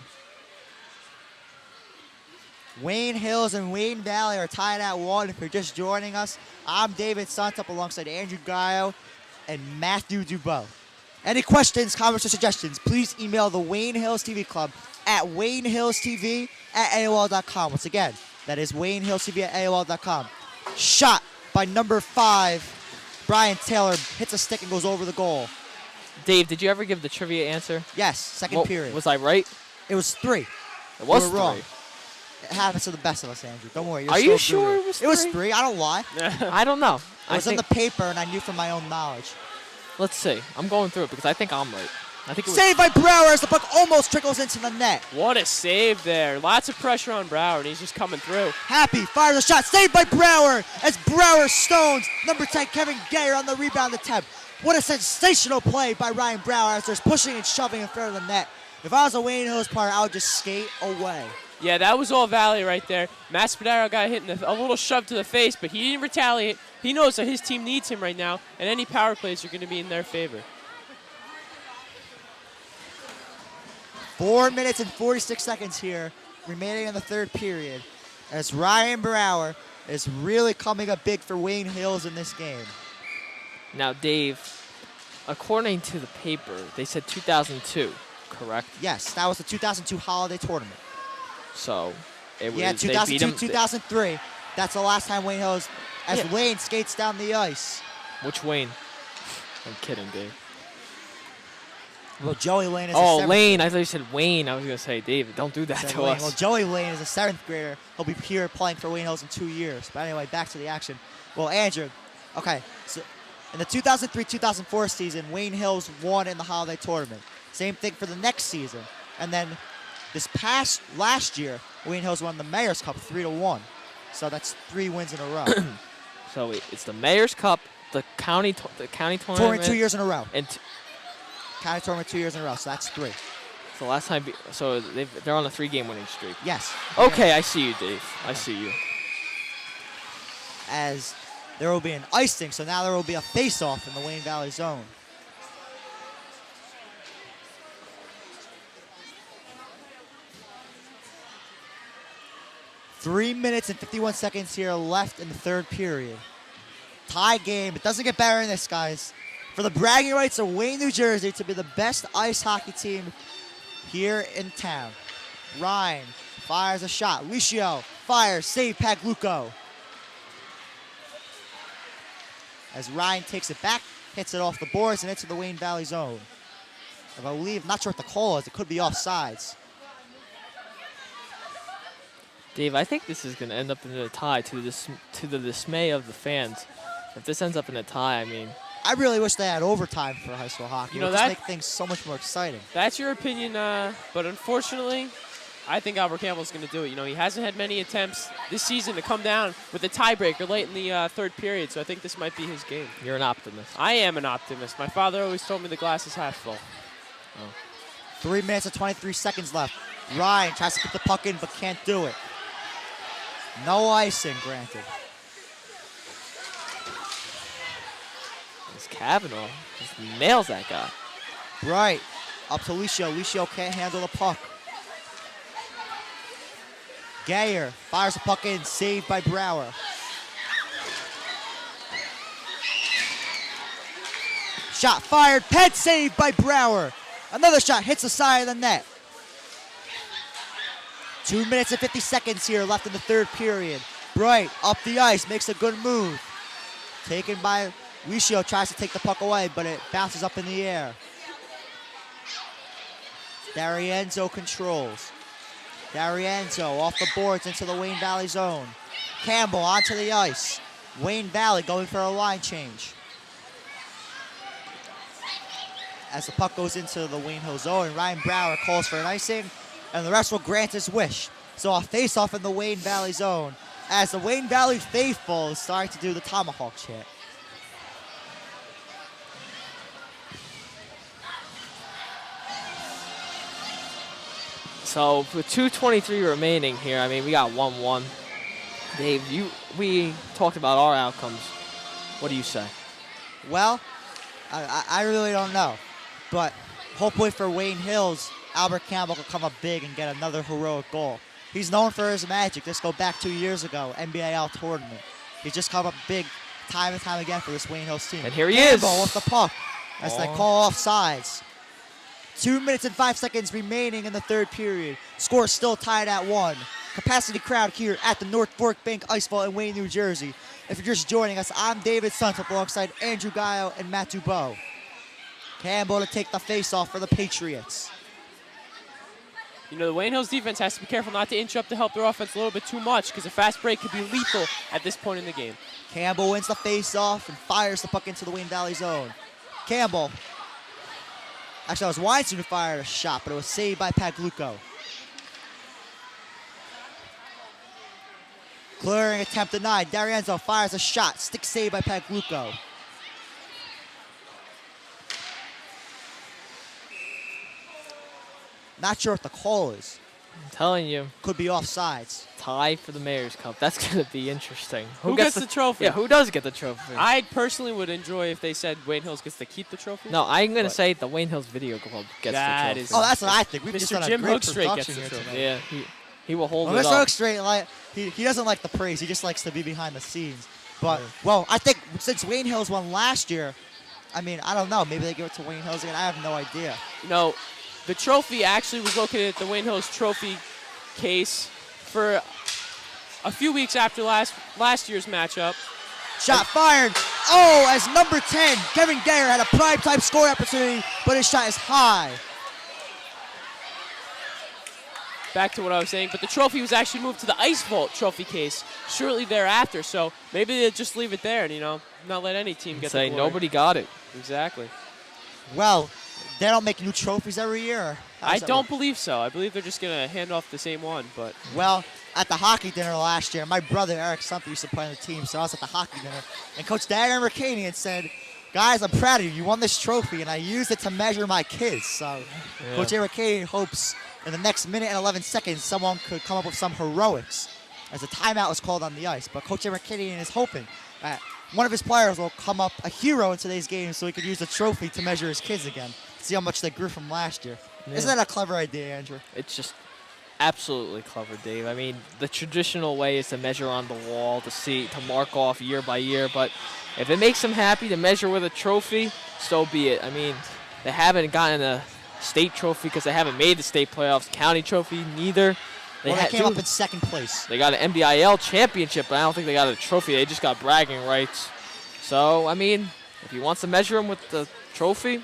Wayne Hills and Wayne Valley are tied at 1. If you're just joining us, I'm David Suntup alongside Andrew Gayo and Matthew Dubow. Any questions, comments, or suggestions, please email the Wayne Hills TV Club at WayneHillsTV@AOL.com. Once again, that is WayneHillsTV@AOL.com. Shot by number 5, Brian Taylor, hits a stick and goes over the goal. Dave, did you ever give the trivia answer? Yes, second period. Was I right? It was 3. It was You were 3. wrong. It happens to the best of us, Andrew. Don't worry. Are You're you still sure guru. it was It was 3? 3. I don't lie. I don't know. It was in the paper, and I knew from my own knowledge. Let's see. I'm going through it because I think I'm right. I think it was. Saved by Brower as the puck almost trickles into the net. What a save there. Lots of pressure on Brower, and he's just coming through. Happy fires a shot. Saved by Brower as Brower stones number 10 Kevin Gayer on the rebound attempt. What a sensational play by Ryan Brower as there's pushing and shoving in front of the net. If I was a Wayne Hills player, I would just skate away. Yeah, that was all Valley right there. Matt Spadaro got hit in a little shove to the face, but he didn't retaliate. He knows that his team needs him right now, and any power plays are going to be in their favor. 4 minutes and 46 seconds here remaining in the third period as Ryan Brower is really coming up big for Wayne Hills in this game. Now, Dave, according to the paper, they said 2002, correct? Yes, that was the 2002 holiday tournament. So, it was. Yeah, they beat 2002, him. 2003. That's the last time Wayne Hills, as Yeah. Wayne skates down the ice. Which Wayne? I'm kidding, Dave. Well, Joey Lane is Oh, a seventh Lane. I thought you said Wayne. I was going to say, David, don't do that Said to Lane. us. Well, Joey Lane is a 7th grader. He'll be here playing for Wayne Hills in 2 years. But anyway, back to the action. Well, Andrew, okay, so in the 2003-2004 season, Wayne Hills won in the holiday tournament. Same thing for the next season. And then last year, Wayne Hills won the Mayor's Cup 3-1. So that's 3 wins in a row. So it's the Mayor's Cup, the county tournament. Tournament 2 years in a row. And County tournament 2 years in a row. So that's 3. so last time, so they're on a 3-game winning streak. Yes. Okay, I see you, Dave. I see you. As there will be an icing, so now there will be a face-off in the Wayne Valley zone. .3 minutes and 51 seconds here left in the third period. tie game. It doesn't get better than this, guys. For the bragging rights of Wayne, New Jersey to be the best ice hockey team here in town. Ryan fires a shot. Licio fires, save Paglucco. As Ryan takes it back, hits it off the boards and into the Wayne Valley zone. I believe, not sure what the call is, it could be offsides. Dave, I think this is going to end up in a tie to the dismay of the fans. If this ends up in a tie, I mean, I really wish they had overtime for high school hockey. You know, it would just that- make things so much more exciting. that's your opinion, but unfortunately, I think Albert Campbell's going to do it. You know, he hasn't had many attempts this season to come down with a tiebreaker late in the third period, so I think this might be his game. You're an optimist. I am an optimist. My father always told me the glass is half full. 3 minutes and 23 seconds left. Ryan tries to put the puck in, but can't do it. No icing granted. It's Kavanaugh. Just nails that guy. Right. Up to Licio. Licio can't handle the puck. Gayer fires the puck in, saved by Brower. Shot fired, pet saved by Brower. Another shot hits the side of the net. 2 minutes and 50 seconds here left in the third period. Bright up the ice, makes a good move. Taken by Licio, tries to take the puck away, but it bounces up in the air. D'Arienzo controls. D'Arienzo off the boards into the Wayne Valley zone. Campbell onto the ice. Wayne Valley going for a line change. As the puck goes into the Wayne Hill zone, Ryan Brower calls for an icing, and the rest will grant his wish. So a face-off in the Wayne Valley zone as the Wayne Valley faithful is starting to do the tomahawk chant. So with 2:23 remaining here, I mean, we got 1-1. Dave, we talked about our outcomes. What do you say? Well, I really don't know. But hopefully for Wayne Hills, Albert Campbell can come up big and get another heroic goal. He's known for his magic. Let's go back 2 years ago, NBAL tournament. He's just come up big time and time again for this Wayne Hills team. And here he Campbell is. with the puck as they call offsides. 2 minutes and 5 seconds remaining in the third period. Score still tied at 1. Capacity crowd here at the North Fork Bank Ice Vault in Wayne, New Jersey. If you're just joining us, I'm David Suntup alongside Andrew Gayo and Matt Dubow. Campbell to take the face-off for the Patriots. You know, the Wayne Hills defense has to be careful not to inch up to help their offense a little bit too much because a fast break could be lethal at this point in the game. Campbell wins the face-off and fires the puck into the Wayne Valley zone. Campbell. Actually, it was Weinstein who fired a shot, but it was saved by Paglucco. Clearing attempt denied. D'Arienzo fires a shot. Stick saved by Paglucco. Not sure what the call is. I'm telling you, Could be offsides. tie for the Mayor's Cup. That's going to be interesting. Who gets the trophy? Yeah, who does get the trophy? I personally would enjoy if they said Wayne Hills gets to keep the trophy. No, I'm going to But- say the Wayne Hills Video Club gets That the is- trophy. Oh, that's what I think. We've just Mr. done a Jim great Hoekstreek gets production the here trophy. tonight. Yeah, he will hold Well, it Mr. up. Hoekstreet, he doesn't like the praise. He just likes to be behind the scenes. But, well, I think since Wayne Hills won last year, I mean, I don't know. Maybe they give it to Wayne Hills again. I have no idea. You know, the trophy actually was located at the Wayne Hills trophy case for a few weeks after last year's matchup. Shot fired. Oh, as number 10, Kevin Gayer had a prime-time scoring opportunity, but his shot is high. Back to what I was saying, but the trophy was actually moved to the Ice Vault trophy case shortly thereafter. So maybe they'll just leave it there and, not let any team get Say the glory. nobody got it. Exactly. Well, they don't make new trophies every year. or how I does that don't work? believe so. I believe they're just going to hand off the same one, but Well, at the hockey dinner last year, my brother Eric Suntup used to play on the team, so I was at the hockey dinner, and Coach Darren Mercanian said, "Guys, I'm proud of you. You won this trophy, and I used it to measure my kids." So, Coach Darren Mercanian hopes in the next minute and 11 seconds someone could come up with some heroics, as a timeout was called on the ice. But Coach Darren Mercanian is hoping that one of his players will come up a hero in today's game, so he could use the trophy to measure his kids again. See how much they grew from last year. Isn't that a clever idea, Andrew? It's just Absolutely clever, Dave. I mean, the traditional way is to measure on the wall, to mark off year by year. But if it makes them happy to measure with a trophy, so be it. I mean, they haven't gotten a state trophy because they haven't made the state playoffs. County trophy, neither. They came up in second place. They got an NBIL championship, but I don't think they got a trophy. They just got bragging rights. So, I mean, if he wants to measure them with the trophy,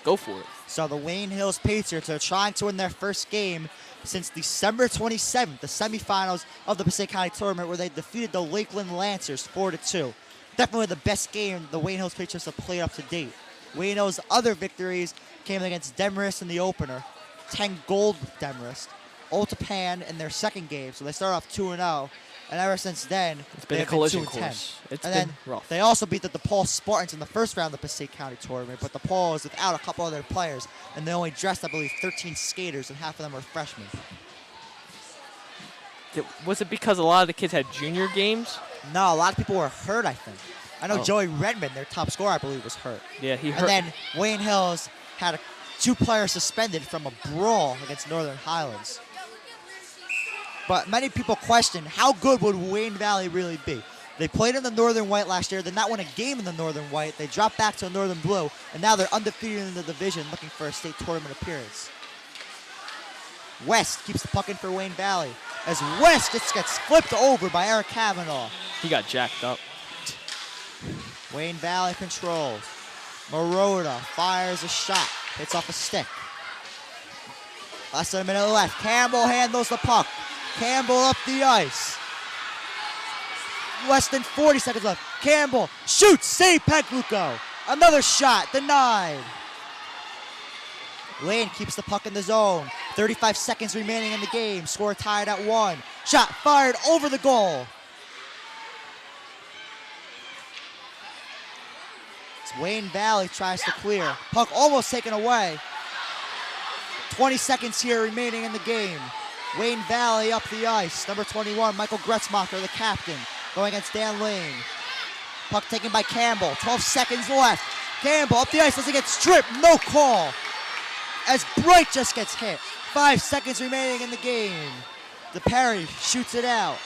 go for it. So the Wayne Hills Patriots are trying to win their first game since December 27th, the semifinals of the Passaic County Tournament, where they defeated the Lakeland Lancers 4-2. Definitely the best game the Wayne Hills Patriots have played up to date. Wayne Hills' other victories came against Demarest in the opener, 10 gold with Demarest, Otapan in their second game, so they started off 2-0. And ever since then, it's been a collision course. It's been rough. They also beat the DePaul Spartans in the first round of the Passaic County Tournament, but DePaul is without a couple other players, and they only dressed, I believe, 13 skaters, and half of them are freshmen. Was it because a lot of the kids had junior games? No, a lot of people were hurt, I think. I know Joey Redmond, their top scorer, I believe, was hurt. Yeah, he hurt. And then Wayne Hills had 2 players suspended from a brawl against Northern Highlands. But many people question, how good would Wayne Valley really be? They played in the Northern White last year. They did not win a game in the Northern White. They dropped back to a Northern Blue, and now they're undefeated in the division looking for a state tournament appearance. West keeps the puck in for Wayne Valley as West just gets flipped over by Eric Kavanaugh. He got jacked up. Wayne Valley controls. Maroda fires a shot. Hits off a stick. Less than a minute left. Campbell handles the puck. Campbell up the ice. Less than 40 seconds left. Campbell shoots. Save Pegluco. Another shot. Denied. Lane keeps the puck in the zone. 35 seconds remaining in the game. Score tied at 1. Shot fired over the goal. It's Wayne Valley tries to clear. Puck almost taken away. 20 seconds here remaining in the game. Wayne Valley up the ice. Number 21, Michael Gretzmacher, the captain, going against Dan Lane. Puck taken by Campbell. 12 seconds left. Campbell up the ice. Doesn't get stripped. No call. As Bright just gets hit. 5 seconds remaining in the game. DePerry shoots it out.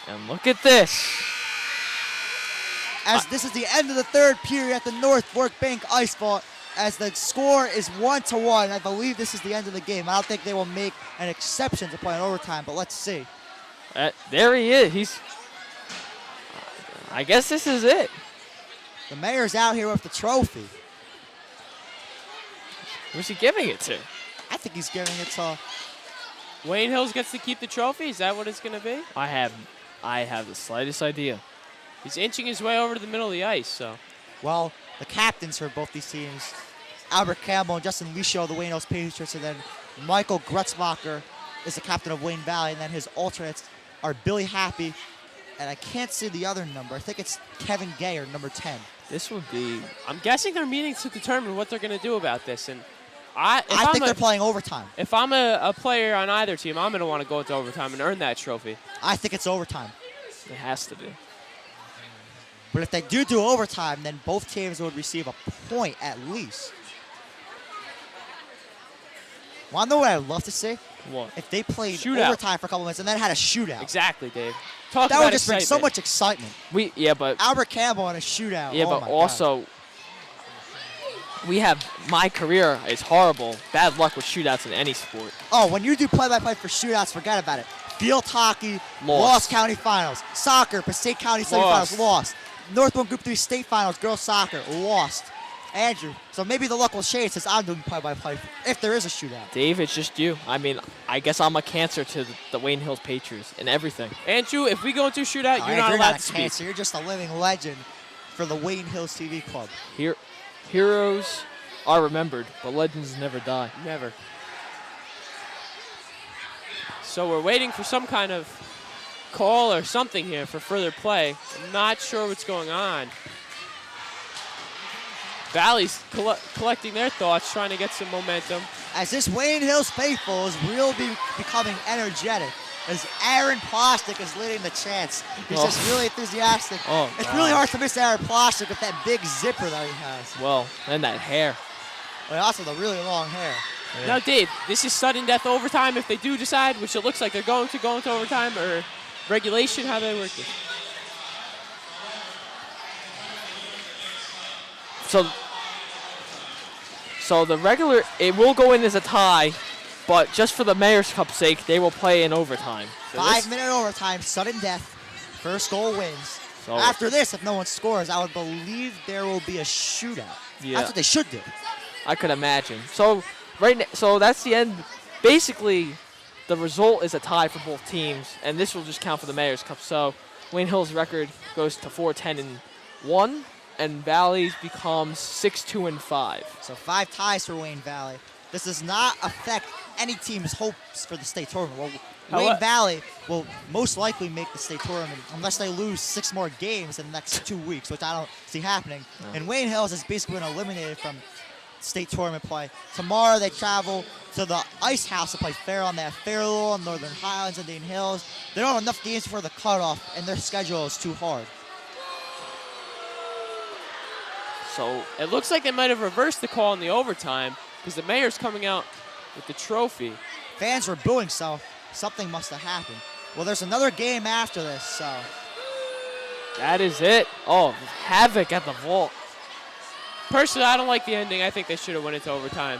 And look at this. As this is the end of the third period at the North Fork Bank Ice Vault. As the score is 1-1, I believe this is the end of the game. I don't think they will make an exception to playing overtime, but let's see. There he is. I guess this is it. The mayor's out here with the trophy. Who's he giving it to? I think he's giving it to... Wayne Hills gets to keep the trophy? Is that what it's going to be? I have the slightest idea. He's inching his way over to the middle of the ice, so... Well, the captains for both these teams, Albert Campbell and Justin Lisho, the Wayne Hills Patriots, and then Michael Gretzmacher is the captain of Wayne Valley, and then his alternates are Billy Happy, and I can't see the other number. I think it's Kevin Gayer, number 10. This would be... I'm guessing they're meeting to determine what they're going to do about this, and I think they're playing overtime. If I'm a player on either team, I'm going to want to go into overtime and earn that trophy. I think it's overtime. It has to be. But if they do overtime, then both teams would receive a point at least. Want to know what I'd love to see? What? If they played Shootout. overtime for a couple minutes and then had a shootout. Exactly, Dave. That would just bring so much excitement. But Albert Campbell in a shootout. Yeah, oh but also we have my career is horrible. Bad luck with shootouts in any sport. Oh, when you do play-by-play for shootouts, forget about it. Field hockey, lost county finals. Soccer, Passaic County semifinals, lost. Northbound Group 3 state finals, girls soccer, lost. Andrew, so maybe the luck will change since I'm doing play-by-play if there is a shootout. Dave, it's just you. I mean, I guess I'm a cancer to the Wayne Hills Patriots and everything. Andrew, if we go into a shootout, you're not You're allowed not to a speak. cancer. You're just a living legend for the Wayne Hills TV Club. Heroes are remembered, but legends never die. Never. So we're waiting for some kind of call or something here for further play. I'm not sure what's going on. Valley's collecting their thoughts, trying to get some momentum. As this Wayne Hills faithful is really becoming energetic, as Aaron Plastic is leading the chants. He's just really enthusiastic. It's really hard to miss Aaron Plastic with that big zipper that he has. Well, and that hair. But also the really long hair. Now, Dave, this is sudden death overtime if they do decide, which it looks like they're going to go into overtime, or regulation. How do they work this? So the regular, it will go in as a tie, but just for the Mayor's Cup's sake, they will play in overtime. So 5-minute overtime, sudden death, first goal wins. So After this, if no one scores, I would believe there will be a shootout. Yeah. That's what they should do. I could imagine. So so that's the end. Basically, the result is a tie for both teams, and this will just count for the Mayor's Cup. So Wayne Hill's record goes to 4-10-1, and Valley's becomes 6-2-5. So 5 ties for Wayne Valley. This does not affect any team's hopes for the state tournament. Well, Wayne Valley will most likely make the state tournament unless they lose 6 more games in the next 2 weeks, which I don't see happening. No. And Wayne Hills has basically been eliminated from state tournament play. Tomorrow they travel to the Ice House to play Fairlawn. They have Fairlawn, Northern Highlands, Indian Hills. They don't have enough games for the cutoff, and their schedule is too hard. So it looks like they might have reversed the call in the overtime because the Mayor's coming out with the trophy. Fans were booing, so something must have happened. Well, there's another game after this, so. That is it. Oh, havoc at the vault. Personally, I don't like the ending. I think they should have went into overtime.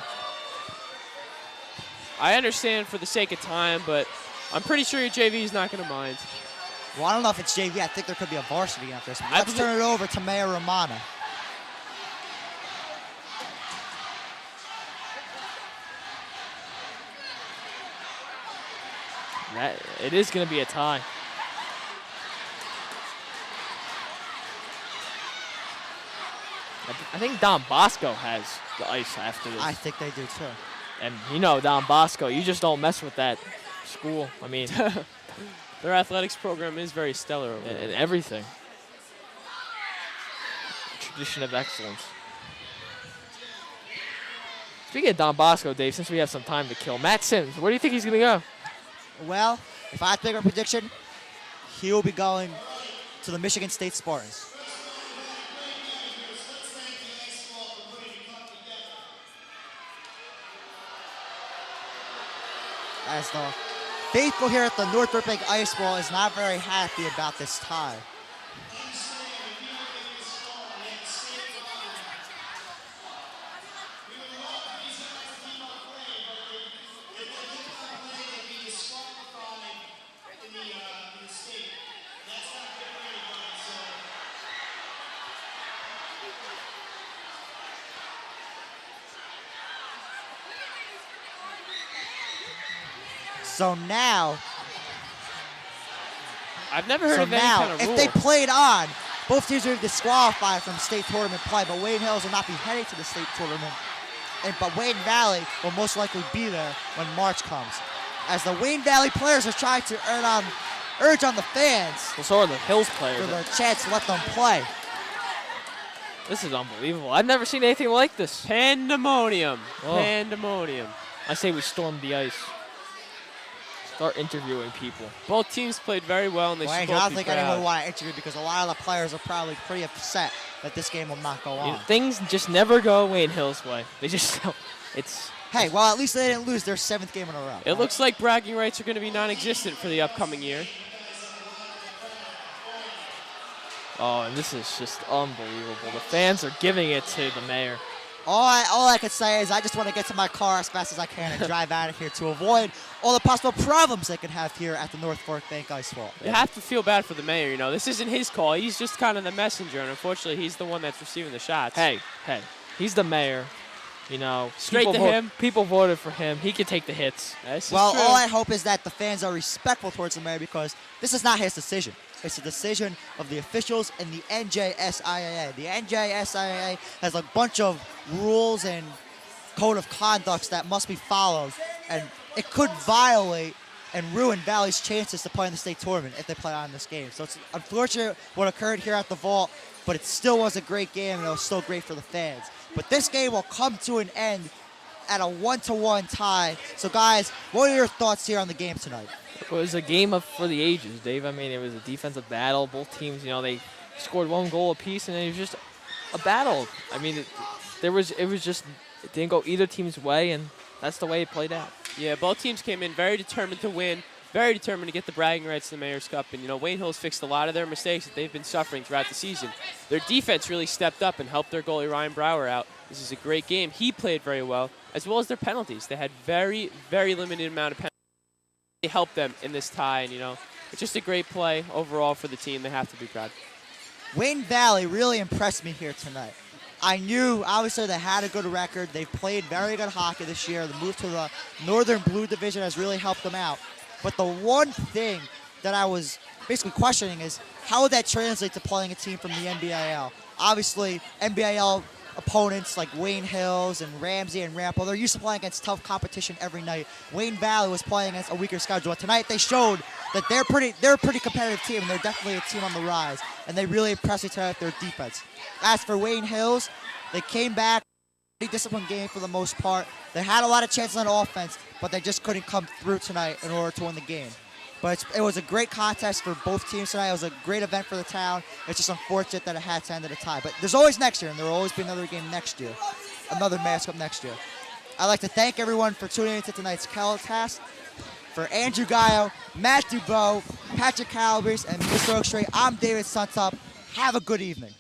I understand for the sake of time, but I'm pretty sure your JV is not going to mind. Well, I don't know if it's JV. I think there could be a varsity after this. Let's turn it over to Mayor Romana. It is going to be a tie. I think Don Bosco has the ice after this. I think they do too. And you know Don Bosco, you just don't mess with that school. I mean, their athletics program is very stellar over there. And everything. Tradition of excellence. Speaking of Don Bosco, Dave, since we have some time to kill, Matt Sims, where do you think he's going to go? Well, if I had to make a prediction, he will be going to the Michigan State Spartans. As the faithful here at the North Burbank Ice Bowl is not very happy about this tie. So now, I've never heard of any kind of rule. if they played on, both teams are disqualified from state tournament play, but Wayne Hills will not be heading to the state tournament. But Wayne Valley will most likely be there when March comes. As the Wayne Valley players are trying to urge on the fans. Well, so are the Hills players. For the chance to let them play. This is unbelievable. I've never seen anything like this. Pandemonium. Oh. Pandemonium. I say we storm the ice. Start interviewing people. Both teams played very well, and they should both be proud. I don't think anyone would want to interview because a lot of the players are probably pretty upset that this game will not go on. You know, things just never go Wayne Hill's way. They just, Hey, well, at least they didn't lose their 7th game in a row. It looks like bragging rights are going to be non-existent for the upcoming year. Oh, and this is just unbelievable. The fans are giving it to the mayor. All I can say is I just want to get to my car as fast as I can and drive out of here to avoid all the possible problems they could have here at the North Burbank Ice Bowl. You have to feel bad for the mayor, you know. This isn't his call. He's just kind of the messenger, and unfortunately, he's the one that's receiving the shots. Hey, he's the mayor. You know, straight to him. People voted for him. He can take the hits. Well, all I hope is that the fans are respectful towards the mayor because this is not his decision. It's a decision of the officials and the NJSIAA. The NJSIAA has a bunch of rules and code of conducts that must be followed, and it could violate and ruin Valley's chances to play in the state tournament if they play on this game. So it's unfortunate what occurred here at the Vault, but it still was a great game, and it was still great for the fans. But this game will come to an end at a 1-1 tie. So, guys, what are your thoughts here on the game tonight? It was a game for the ages, Dave. I mean, it was a defensive battle. Both teams, you know, they scored 1 goal apiece, and it was just a battle. I mean, it didn't go either team's way, and that's the way it played out. Yeah, both teams came in very determined to win, very determined to get the bragging rights to the Mayor's Cup. And, Wayne Hills fixed a lot of their mistakes that they've been suffering throughout the season. Their defense really stepped up and helped their goalie, Ryan Brower, out. This is a great game. He played very well, as well as their penalties. They had very, very limited amount of penalties. They helped them in this tie, and, it's just a great play overall for the team. They have to be proud. Wayne Valley really impressed me here tonight. I knew, obviously, they had a good record. They've played very good hockey this year. The move to the Northern Blue Division has really helped them out. But the one thing that I was basically questioning is how would that translate to playing a team from the NBIL? Obviously, NBIL opponents like Wayne Hills and Ramsey and Rampo, they're used to playing against tough competition every night. Wayne Valley was playing against a weaker schedule. Tonight they showed that they're a pretty competitive team, and they're definitely a team on the rise. And they really impressed me tonight with their defense. As for Wayne Hills, they came back, pretty disciplined game for the most part. They had a lot of chances on offense, but they just couldn't come through tonight in order to win the game. But it was a great contest for both teams tonight. It was a great event for the town. It's just unfortunate that it had to end at a tie. But there's always next year, and there will always be another game next year, another Mayor's Cup next year. I'd like to thank everyone for tuning in to tonight's Calicast. For Andrew Gayo, Matt Dubow, Patrick Calabrese, and Mr. Oakstreet, I'm David Suntup. Have a good evening.